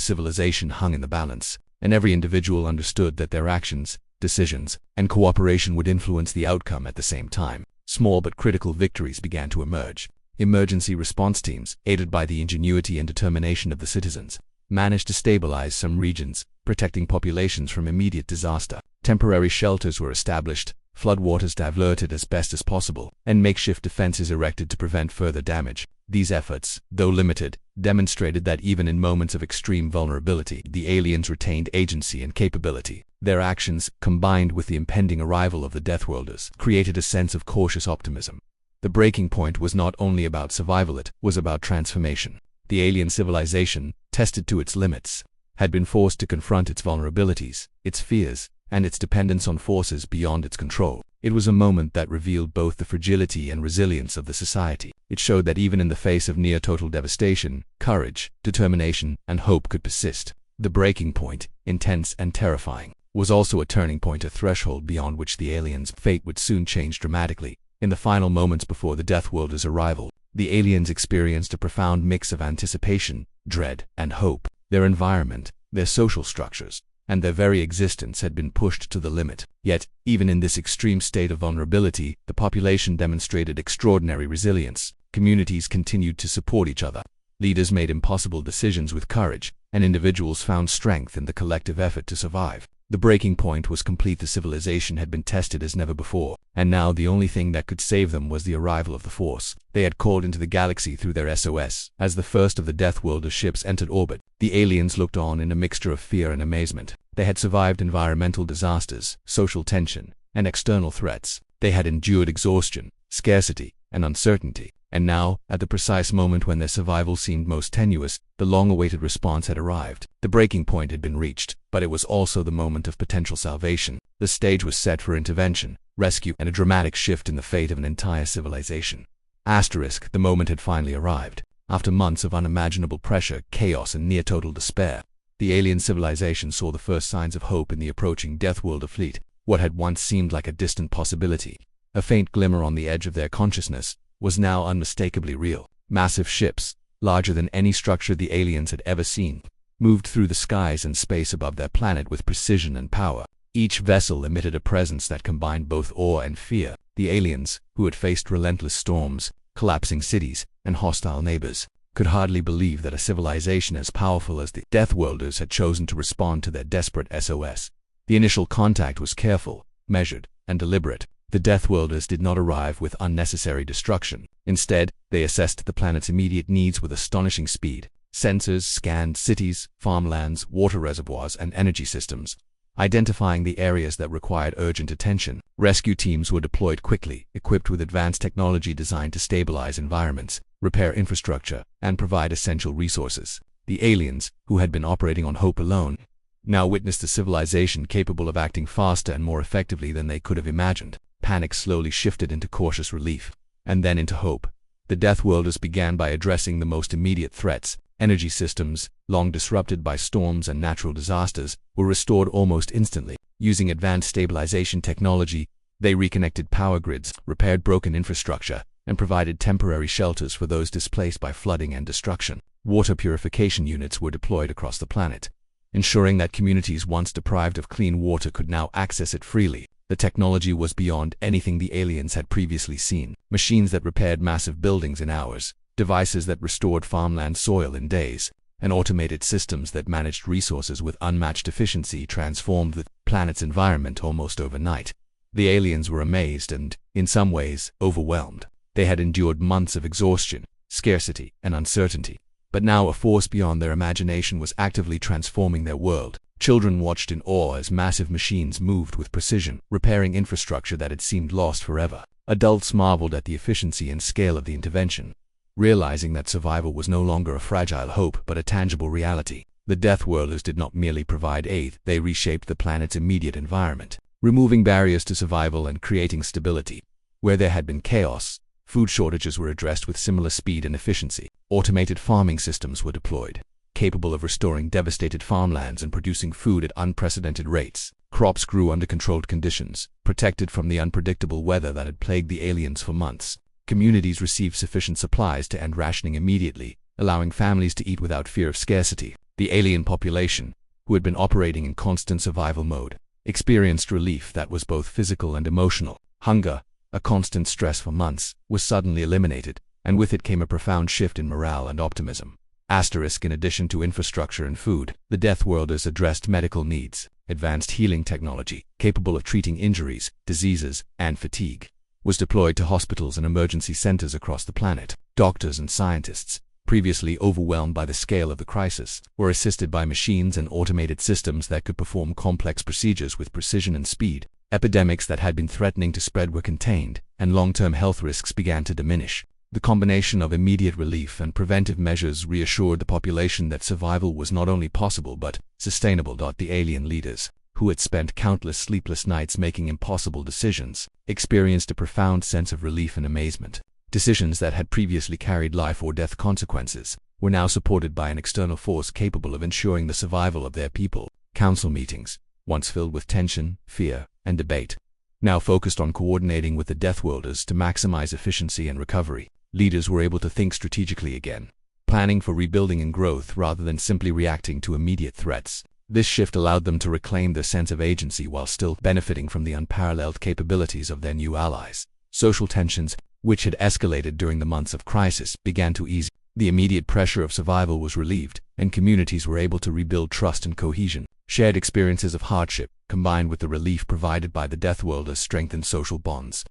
A: civilization hung in the balance, and every individual understood that their actions, decisions, and cooperation would influence the outcome at the same time. Small but critical victories began to emerge. Emergency response teams, aided by the ingenuity and determination of the citizens, managed to stabilize some regions, protecting populations from immediate disaster. Temporary shelters were established, floodwaters diverted as best as possible, and makeshift defenses erected to prevent further damage. These efforts, though limited, demonstrated that even in moments of extreme vulnerability, the aliens retained agency and capability. Their actions, combined with the impending arrival of the Deathworlders, created a sense of cautious optimism. The breaking point was not only about survival, it was about transformation. The alien civilization, tested to its limits, had been forced to confront its vulnerabilities, its fears, and its dependence on forces beyond its control. It was a moment that revealed both the fragility and resilience of the society. It showed that even in the face of near-total devastation, courage, determination, and hope could persist. The breaking point, intense and terrifying, was also a turning point, a threshold beyond which the aliens' fate would soon change dramatically. In the final moments before the Deathworlders' arrival, the aliens experienced a profound mix of anticipation, dread, and hope. Their environment, their social structures, and their very existence had been pushed to the limit. Yet, even in this extreme state of vulnerability, the population demonstrated extraordinary resilience. Communities continued to support each other. Leaders made impossible decisions with courage, and individuals found strength in the collective effort to survive. The breaking point was complete. The civilization had been tested as never before, and now the only thing that could save them was the arrival of the Force. They had called into the galaxy through their SOS. As the first of the Deathworlders ships entered orbit, the aliens looked on in a mixture of fear and amazement. They had survived environmental disasters, social tension, and external threats. They had endured exhaustion, scarcity, and uncertainty. And now, at the precise moment when their survival seemed most tenuous, the long-awaited response had arrived. The breaking point had been reached, but it was also the moment of potential salvation. The stage was set for intervention, rescue, and a dramatic shift in the fate of an entire civilization. The moment had finally arrived. After months of unimaginable pressure, chaos, and near-total despair, the alien civilization saw the first signs of hope in the approaching Deathworlder fleet. What had once seemed like a distant possibility, a faint glimmer on the edge of their consciousness, was now unmistakably real. Massive ships, larger than any structure the aliens had ever seen, moved through the skies and space above their planet with precision and power. Each vessel emitted a presence that combined both awe and fear. The aliens, who had faced relentless storms, collapsing cities, and hostile neighbors, could hardly believe that a civilization as powerful as the Deathworlders had chosen to respond to their desperate SOS. The initial contact was careful, measured, and deliberate. The Deathworlders did not arrive with unnecessary destruction. Instead, they assessed the planet's immediate needs with astonishing speed. Sensors scanned cities, farmlands, water reservoirs, and energy systems, identifying the areas that required urgent attention. Rescue teams were deployed quickly, equipped with advanced technology designed to stabilize environments, repair infrastructure, and provide essential resources. The aliens, who had been operating on hope alone, now witnessed a civilization capable of acting faster and more effectively than they could have imagined. Panic slowly shifted into cautious relief, and then into hope. The Deathworlders began by addressing the most immediate threats. Energy systems, long disrupted by storms and natural disasters, were restored almost instantly. Using advanced stabilization technology, they reconnected power grids, repaired broken infrastructure, and provided temporary shelters for those displaced by flooding and destruction. Water purification units were deployed across the planet, ensuring that communities once deprived of clean water could now access it freely. The technology was beyond anything the aliens had previously seen. Machines that repaired massive buildings in hours, devices that restored farmland soil in days, and automated systems that managed resources with unmatched efficiency transformed the planet's environment almost overnight. The aliens were amazed and, in some ways, overwhelmed. They had endured months of exhaustion, scarcity, and uncertainty, but now a force beyond their imagination was actively transforming their world. Children watched in awe as massive machines moved with precision, repairing infrastructure that had seemed lost forever. Adults marveled at the efficiency and scale of the intervention, realizing that survival was no longer a fragile hope but a tangible reality. The Deathworlders did not merely provide aid, they reshaped the planet's immediate environment, removing barriers to survival and creating stability. Where there had been chaos, food shortages were addressed with similar speed and efficiency. Automated farming systems were deployed, capable of restoring devastated farmlands and producing food at unprecedented rates. Crops grew under controlled conditions, protected from the unpredictable weather that had plagued the aliens for months. Communities received sufficient supplies to end rationing immediately, allowing families to eat without fear of scarcity. The alien population, who had been operating in constant survival mode, experienced relief that was both physical and emotional. Hunger, a constant stress for months, was suddenly eliminated, and with it came a profound shift in morale and optimism. In addition to infrastructure and food, the Deathworlders addressed medical needs. Advanced healing technology, capable of treating injuries, diseases, and fatigue, was deployed to hospitals and emergency centers across the planet. Doctors and scientists, previously overwhelmed by the scale of the crisis, were assisted by machines and automated systems that could perform complex procedures with precision and speed. Epidemics that had been threatening to spread were contained, and long-term health risks began to diminish. The combination of immediate relief and preventive measures reassured the population that survival was not only possible but sustainable. The alien leaders, who had spent countless sleepless nights making impossible decisions, experienced a profound sense of relief and amazement. Decisions that had previously carried life or death consequences were now supported by an external force capable of ensuring the survival of their people. Council meetings, once filled with tension, fear, and debate, now focused on coordinating with the Deathworlders to maximize efficiency and recovery. Leaders were able to think strategically again, planning for rebuilding and growth rather than simply reacting to immediate threats. This shift allowed them to reclaim their sense of agency while still benefiting from the unparalleled capabilities of their new allies. Social tensions, which had escalated during the months of crisis, began to ease. The immediate pressure of survival was relieved, and communities were able to rebuild trust and cohesion. Shared experiences of hardship, combined with the relief provided by the Deathworlders, strengthened social bonds.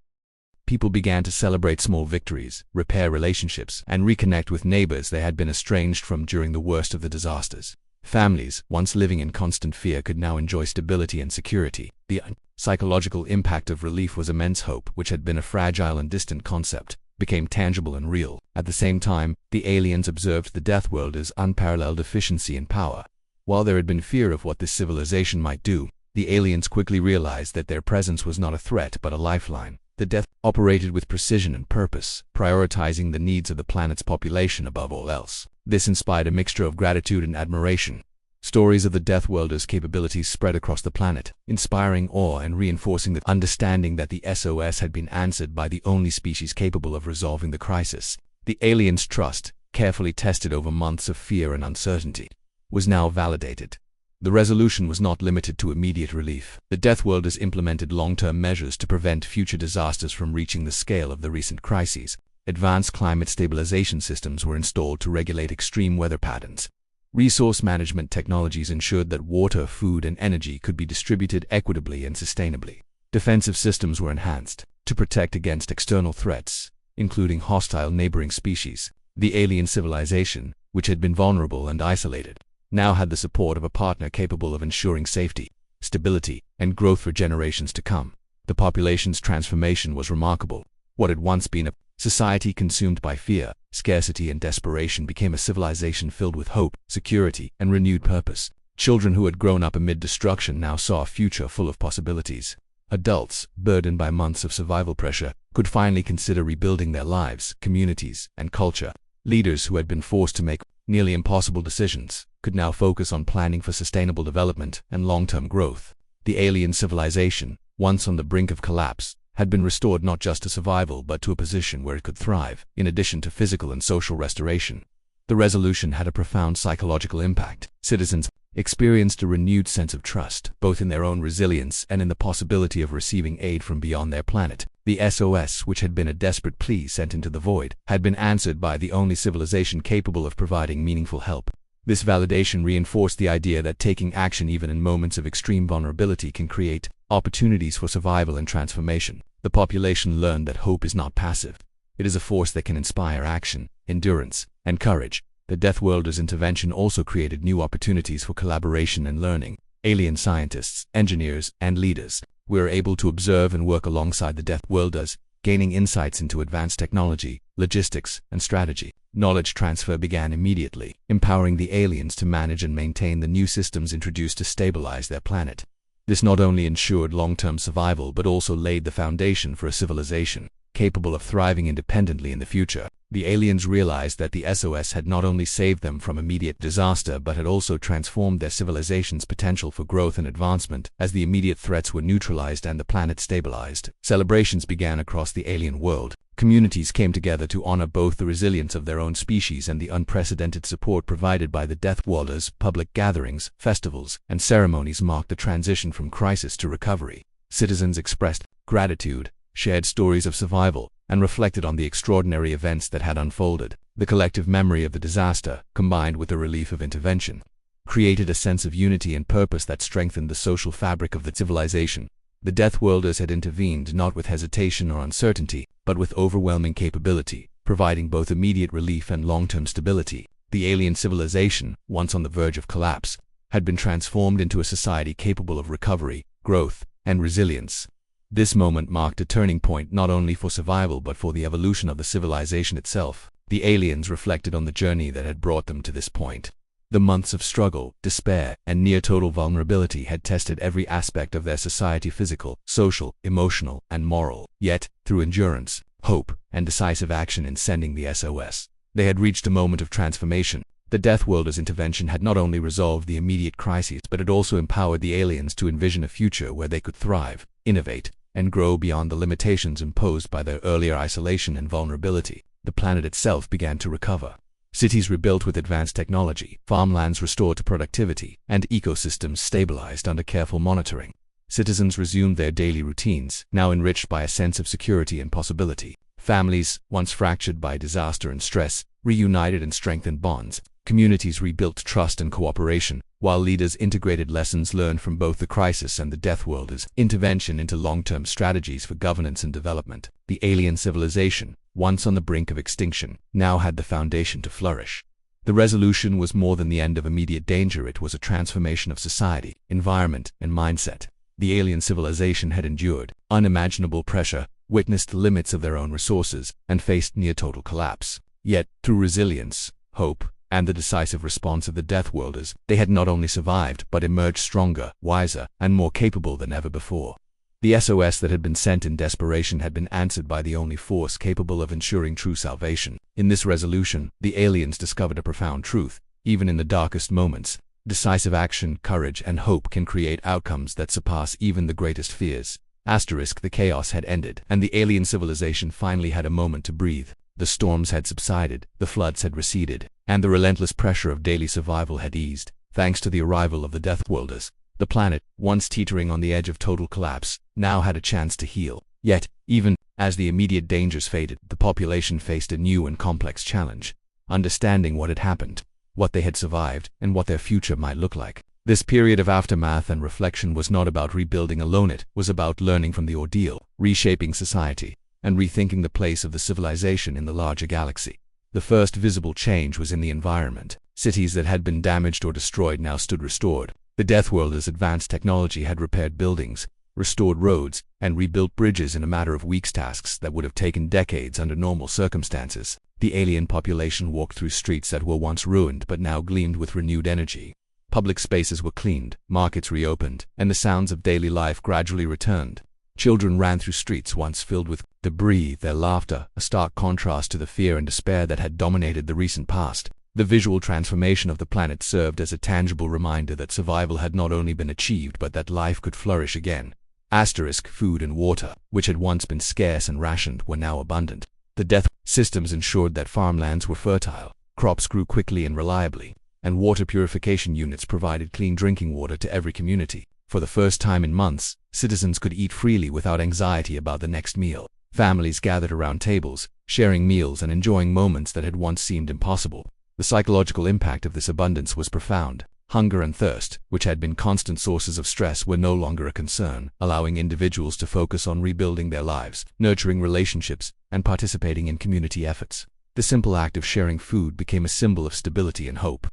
A: People began to celebrate small victories, repair relationships, and reconnect with neighbors they had been estranged from during the worst of the disasters. Families, once living in constant fear, could now enjoy stability and security. The psychological impact of relief was immense. Hope, which had been a fragile and distant concept, became tangible and real. At the same time, the aliens observed the Deathworlders' unparalleled efficiency and power. While there had been fear of what this civilization might do, the aliens quickly realized that their presence was not a threat but a lifeline. The Death operated with precision and purpose, prioritizing the needs of the planet's population above all else. This inspired a mixture of gratitude and admiration. Stories of the Deathworlders' capabilities spread across the planet, inspiring awe and reinforcing the understanding that the SOS had been answered by the only species capable of resolving the crisis. The aliens' trust, carefully tested over months of fear and uncertainty, was now validated. The resolution was not limited to immediate relief. The Deathworlders implemented long-term measures to prevent future disasters from reaching the scale of the recent crises. Advanced climate stabilization systems were installed to regulate extreme weather patterns. Resource management technologies ensured that water, food, and energy could be distributed equitably and sustainably. Defensive systems were enhanced to protect against external threats, including hostile neighboring species. The alien civilization, which had been vulnerable and isolated, now had the support of a partner capable of ensuring safety, stability, and growth for generations to come. The population's transformation was remarkable. What had once been a society consumed by fear, scarcity, and desperation became a civilization filled with hope, security, and renewed purpose. Children who had grown up amid destruction now saw a future full of possibilities. Adults, burdened by months of survival pressure, could finally consider rebuilding their lives, communities, and culture. Leaders who had been forced to make nearly impossible decisions could now focus on planning for sustainable development and long-term growth. The alien civilization, once on the brink of collapse, had been restored not just to survival but to a position where it could thrive. In addition to physical and social restoration, the resolution had a profound psychological impact. Citizens experienced a renewed sense of trust, both in their own resilience and in the possibility of receiving aid from beyond their planet. The SOS, which had been a desperate plea sent into the void, had been answered by the only civilization capable of providing meaningful help. This validation reinforced the idea that taking action even in moments of extreme vulnerability can create opportunities for survival and transformation. The population learned that hope is not passive. It is a force that can inspire action, endurance, and courage. The Deathworlders' intervention also created new opportunities for collaboration and learning. Alien scientists, engineers, and leaders were able to observe and work alongside the Deathworlders, gaining insights into advanced technology, logistics, and strategy. Knowledge transfer began immediately, empowering the aliens to manage and maintain the new systems introduced to stabilize their planet. This not only ensured long-term survival but also laid the foundation for a civilization capable of thriving independently in the future. The aliens realized that the SOS had not only saved them from immediate disaster but had also transformed their civilization's potential for growth and advancement. As the immediate threats were neutralized and the planet stabilized, celebrations began across the alien world. Communities came together to honor both the resilience of their own species and the unprecedented support provided by the Deathworlders. Public gatherings, festivals, and ceremonies marked the transition from crisis to recovery. Citizens expressed gratitude, shared stories of survival, and reflected on the extraordinary events that had unfolded. The collective memory of the disaster, combined with the relief of intervention, created a sense of unity and purpose that strengthened the social fabric of the civilization. The Deathworlders had intervened not with hesitation or uncertainty, but with overwhelming capability, providing both immediate relief and long-term stability. The alien civilization, once on the verge of collapse, had been transformed into a society capable of recovery, growth, and resilience. This moment marked a turning point not only for survival but for the evolution of the civilization itself. The aliens reflected on the journey that had brought them to this point. The months of struggle, despair, and near-total vulnerability had tested every aspect of their society: physical, social, emotional, and moral. Yet, through endurance, hope, and decisive action in sending the SOS, they had reached a moment of transformation. The Deathworlders' intervention had not only resolved the immediate crises but had also empowered the aliens to envision a future where they could thrive, innovate, and grow beyond the limitations imposed by their earlier isolation and vulnerability. The planet itself began to recover. Cities rebuilt with advanced technology, farmlands restored to productivity, and ecosystems stabilized under careful monitoring. Citizens resumed their daily routines, now enriched by a sense of security and possibility. Families, once fractured by disaster and stress, reunited and strengthened bonds. Communities rebuilt trust and cooperation, while leaders integrated lessons learned from both the crisis and the Deathworlders' intervention into long-term strategies for governance and development. The alien civilization, once on the brink of extinction, now had the foundation to flourish. The resolution was more than the end of immediate danger. It was a transformation of society, environment, and mindset. The alien civilization had endured unimaginable pressure, witnessed the limits of their own resources, and faced near-total collapse. Yet, through resilience, hope, and the decisive response of the Deathworlders, they had not only survived but emerged stronger, wiser, and more capable than ever before. The SOS that had been sent in desperation had been answered by the only force capable of ensuring true salvation. In this resolution, the aliens discovered a profound truth: even in the darkest moments, decisive action, courage, and hope can create outcomes that surpass even the greatest fears. The chaos had ended, and the alien civilization finally had a moment to breathe. The storms had subsided, the floods had receded, and the relentless pressure of daily survival had eased. Thanks to the arrival of the Deathworlders, the planet, once teetering on the edge of total collapse, now had a chance to heal. Yet, even as the immediate dangers faded, the population faced a new and complex challenge: understanding what had happened, what they had survived, and what their future might look like. This period of aftermath and reflection was not about rebuilding alone. It was about learning from the ordeal, reshaping society, and rethinking the place of the civilization in the larger galaxy. The first visible change was in the environment. Cities that had been damaged or destroyed now stood restored. The Deathworlders' advanced technology had repaired buildings, restored roads, and rebuilt bridges in a matter of weeks, tasks that would have taken decades under normal circumstances. The alien population walked through streets that were once ruined but now gleamed with renewed energy. Public spaces were cleaned, markets reopened, and the sounds of daily life gradually returned. Children ran through streets once filled with debris, their laughter a stark contrast to the fear and despair that had dominated the recent past. The visual transformation of the planet served as a tangible reminder that survival had not only been achieved but that life could flourish again. Food and water, which had once been scarce and rationed, were now abundant. The death systems ensured that farmlands were fertile, crops grew quickly and reliably, and water purification units provided clean drinking water to every community. For the first time in months, citizens could eat freely without anxiety about the next meal. Families gathered around tables, sharing meals and enjoying moments that had once seemed impossible. The psychological impact of this abundance was profound. Hunger and thirst, which had been constant sources of stress, were no longer a concern, allowing individuals to focus on rebuilding their lives, nurturing relationships, and participating in community efforts. The simple act of sharing food became a symbol of stability and hope.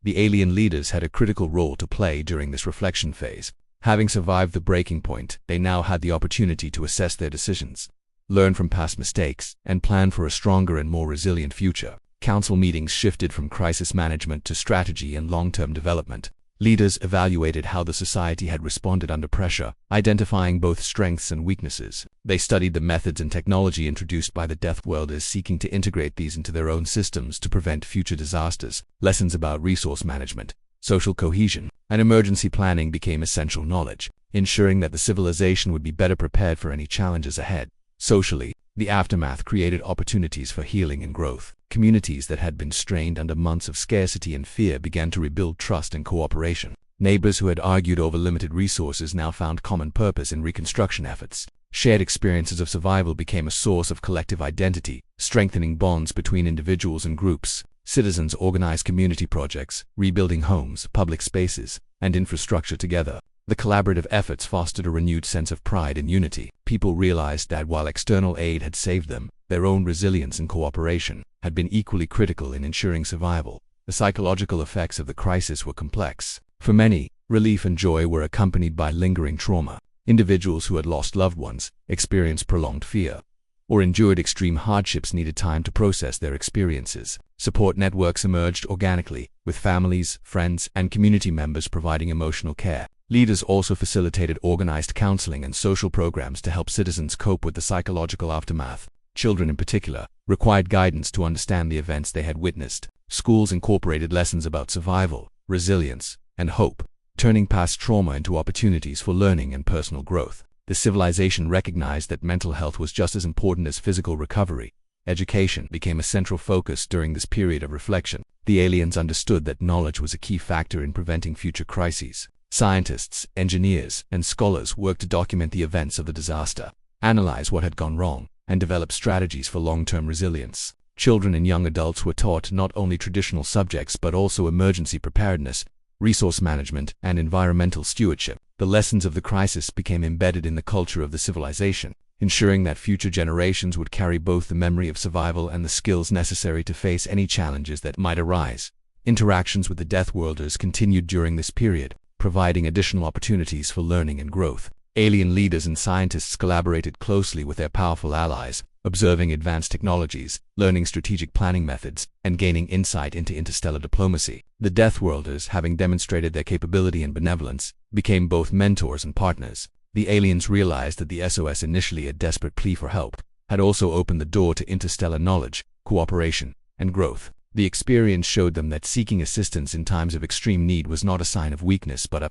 A: The alien leaders had a critical role to play during this reflection phase. Having survived the breaking point, they now had the opportunity to assess their decisions, learn from past mistakes, and plan for a stronger and more resilient future. Council meetings shifted from crisis management to strategy and long-term development. Leaders evaluated how the society had responded under pressure, identifying both strengths and weaknesses. They studied the methods and technology introduced by the Deathworlders, seeking to integrate these into their own systems to prevent future disasters. Lessons about resource management, social cohesion, and emergency planning became essential knowledge, ensuring that the civilization would be better prepared for any challenges ahead. Socially, the aftermath created opportunities for healing and growth. Communities that had been strained under months of scarcity and fear began to rebuild trust and cooperation. Neighbors who had argued over limited resources now found common purpose in reconstruction efforts. Shared experiences of survival became a source of collective identity, strengthening bonds between individuals and groups. Citizens organized community projects, rebuilding homes, public spaces, and infrastructure together. The collaborative efforts fostered a renewed sense of pride and unity. People realized that while external aid had saved them, their own resilience and cooperation had been equally critical in ensuring survival. The psychological effects of the crisis were complex. For many, relief and joy were accompanied by lingering trauma. Individuals who had lost loved ones, experienced prolonged fear, or endured extreme hardships needed time to process their experiences. Support networks emerged organically, with families, friends, and community members providing emotional care. Leaders also facilitated organized counseling and social programs to help citizens cope with the psychological aftermath. Children in particular required guidance to understand the events they had witnessed. Schools incorporated lessons about survival, resilience, and hope, turning past trauma into opportunities for learning and personal growth. The civilization recognized that mental health was just as important as physical recovery. Education became a central focus during this period of reflection. The aliens understood that knowledge was a key factor in preventing future crises. Scientists, engineers, and scholars worked to document the events of the disaster, analyze what had gone wrong, and develop strategies for long-term resilience. Children and young adults were taught not only traditional subjects but also emergency preparedness, resource management, and environmental stewardship. The lessons of the crisis became embedded in the culture of the civilization, ensuring that future generations would carry both the memory of survival and the skills necessary to face any challenges that might arise. Interactions with the Deathworlders continued during this period, providing additional opportunities for learning and growth. Alien leaders and scientists collaborated closely with their powerful allies, observing advanced technologies, learning strategic planning methods, and gaining insight into interstellar diplomacy. The Deathworlders, having demonstrated their capability and benevolence, became both mentors and partners. The aliens realized that the SOS, initially a desperate plea for help, had also opened the door to interstellar knowledge, cooperation, and growth. The experience showed them that seeking assistance in times of extreme need was not a sign of weakness but a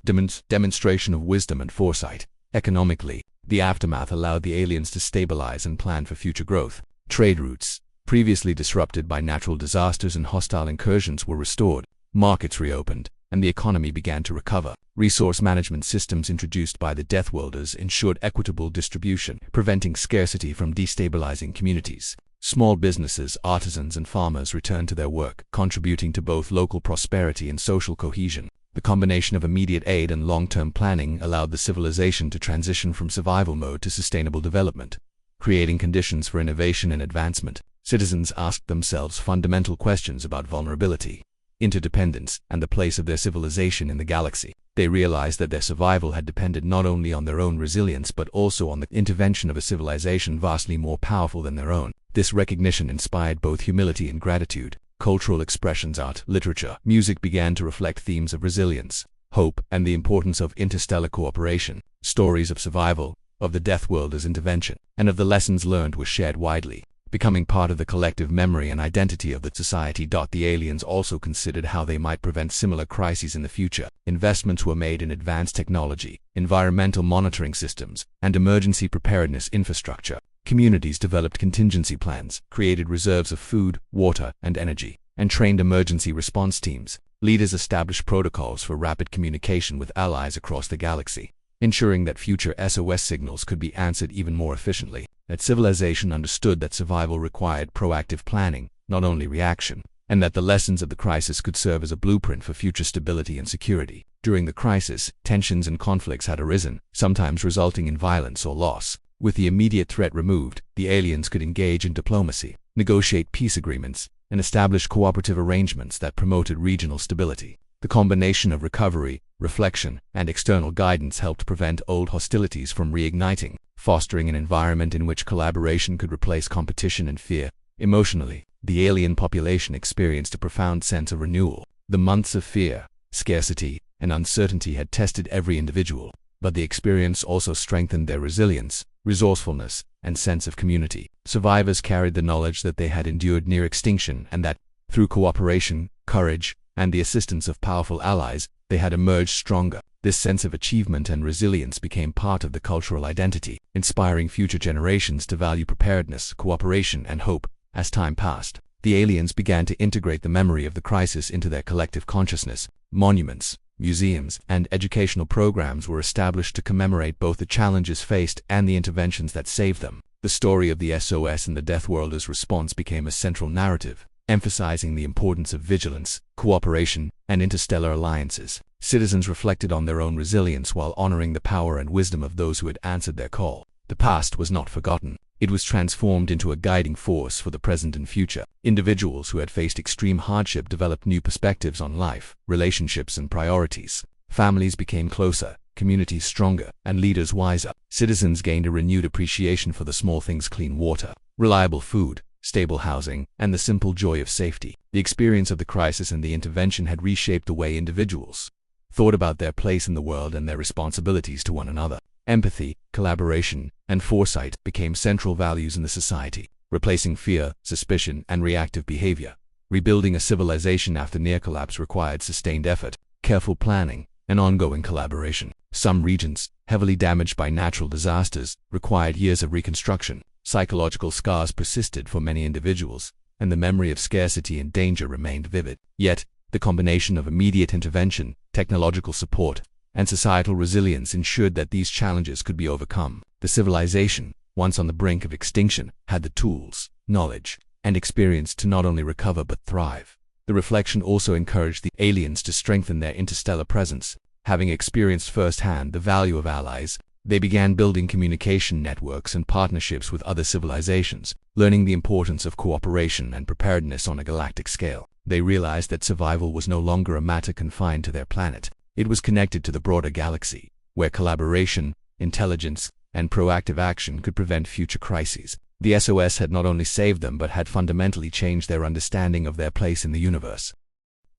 A: demonstration of wisdom and foresight. Economically, the aftermath allowed the aliens to stabilize and plan for future growth. Trade routes, previously disrupted by natural disasters and hostile incursions, were restored. Markets reopened, and the economy began to recover. Resource management systems introduced by the Deathworlders ensured equitable distribution, preventing scarcity from destabilizing communities. Small businesses, artisans, and farmers returned to their work, contributing to both local prosperity and social cohesion. The combination of immediate aid and long-term planning allowed the civilization to transition from survival mode to sustainable development, creating conditions for innovation and advancement. Citizens asked themselves fundamental questions about vulnerability, interdependence, and the place of their civilization in the galaxy. They realized that their survival had depended not only on their own resilience but also on the intervention of a civilization vastly more powerful than their own. This recognition inspired both humility and gratitude. Cultural expressions, art, literature, music began to reflect themes of resilience, hope, and the importance of interstellar cooperation. Stories of survival, of the Deathworlders' intervention, and of the lessons learned were shared widely, becoming part of the collective memory and identity of the society. The aliens also considered how they might prevent similar crises in the future. Investments were made in advanced technology, environmental monitoring systems, and emergency preparedness infrastructure. Communities developed contingency plans, created reserves of food, water, and energy, and trained emergency response teams. Leaders established protocols for rapid communication with allies across the galaxy, ensuring that future SOS signals could be answered even more efficiently. That civilization understood that survival required proactive planning, not only reaction, and that the lessons of the crisis could serve as a blueprint for future stability and security. During the crisis, tensions and conflicts had arisen, sometimes resulting in violence or loss. With the immediate threat removed, the aliens could engage in diplomacy, negotiate peace agreements, and establish cooperative arrangements that promoted regional stability. The combination of recovery, reflection, and external guidance helped prevent old hostilities from reigniting, fostering an environment in which collaboration could replace competition and fear. Emotionally, the alien population experienced a profound sense of renewal. The months of fear, scarcity, and uncertainty had tested every individual, but the experience also strengthened their resilience, resourcefulness, and sense of community. Survivors carried the knowledge that they had endured near extinction and that, through cooperation, courage, and the assistance of powerful allies, they had emerged stronger. This sense of achievement and resilience became part of the cultural identity, inspiring future generations to value preparedness, cooperation, and hope. As time passed, the aliens began to integrate the memory of the crisis into their collective consciousness. Monuments, museums, and educational programs were established to commemorate both the challenges faced and the interventions that saved them. The story of the SOS and the Deathworlders' response became a central narrative, emphasizing the importance of vigilance, cooperation, and interstellar alliances. Citizens reflected on their own resilience while honoring the power and wisdom of those who had answered their call. The past was not forgotten. It was transformed into a guiding force for the present and future. Individuals who had faced extreme hardship developed new perspectives on life, relationships, and priorities. Families became closer, communities stronger, and leaders wiser. Citizens gained a renewed appreciation for the small things: clean water, reliable food, stable housing, and the simple joy of safety. The experience of the crisis and the intervention had reshaped the way individuals thought about their place in the world and their responsibilities to one another. Empathy, collaboration, and foresight became central values in the society, replacing fear, suspicion, and reactive behavior. Rebuilding a civilization after near collapse required sustained effort, careful planning, and ongoing collaboration. Some regions, heavily damaged by natural disasters, required years of reconstruction. Psychological scars persisted for many individuals, and the memory of scarcity and danger remained vivid. Yet, the combination of immediate intervention, technological support, and societal resilience ensured that these challenges could be overcome. The civilization, once on the brink of extinction, had the tools, knowledge, and experience to not only recover but thrive. The reflection also encouraged the aliens to strengthen their interstellar presence. Having experienced firsthand the value of allies, they began building communication networks and partnerships with other civilizations, learning the importance of cooperation and preparedness on a galactic scale. They realized that survival was no longer a matter confined to their planet. It was connected to the broader galaxy, where collaboration, intelligence, and proactive action could prevent future crises. The SOS had not only saved them but had fundamentally changed their understanding of their place in the universe.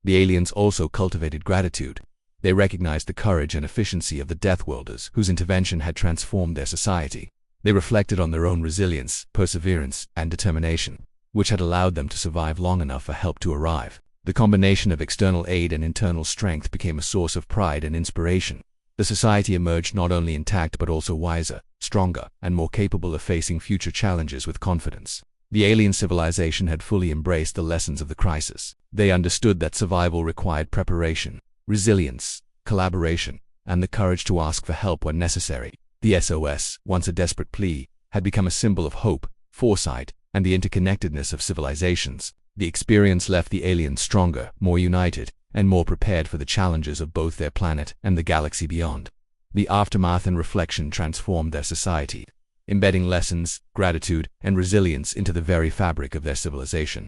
A: The aliens also cultivated gratitude. They recognized the courage and efficiency of the Deathworlders, whose intervention had transformed their society. They reflected on their own resilience, perseverance, and determination, which had allowed them to survive long enough for help to arrive. The combination of external aid and internal strength became a source of pride and inspiration. The society emerged not only intact but also wiser, stronger, and more capable of facing future challenges with confidence. The alien civilization had fully embraced the lessons of the crisis. They understood that survival required preparation, resilience, collaboration, and the courage to ask for help when necessary. The SOS, once a desperate plea, had become a symbol of hope, foresight, and the interconnectedness of civilizations. The experience left the aliens stronger, more united, and more prepared for the challenges of both their planet and the galaxy beyond. The aftermath and reflection transformed their society, embedding lessons, gratitude, and resilience into the very fabric of their civilization.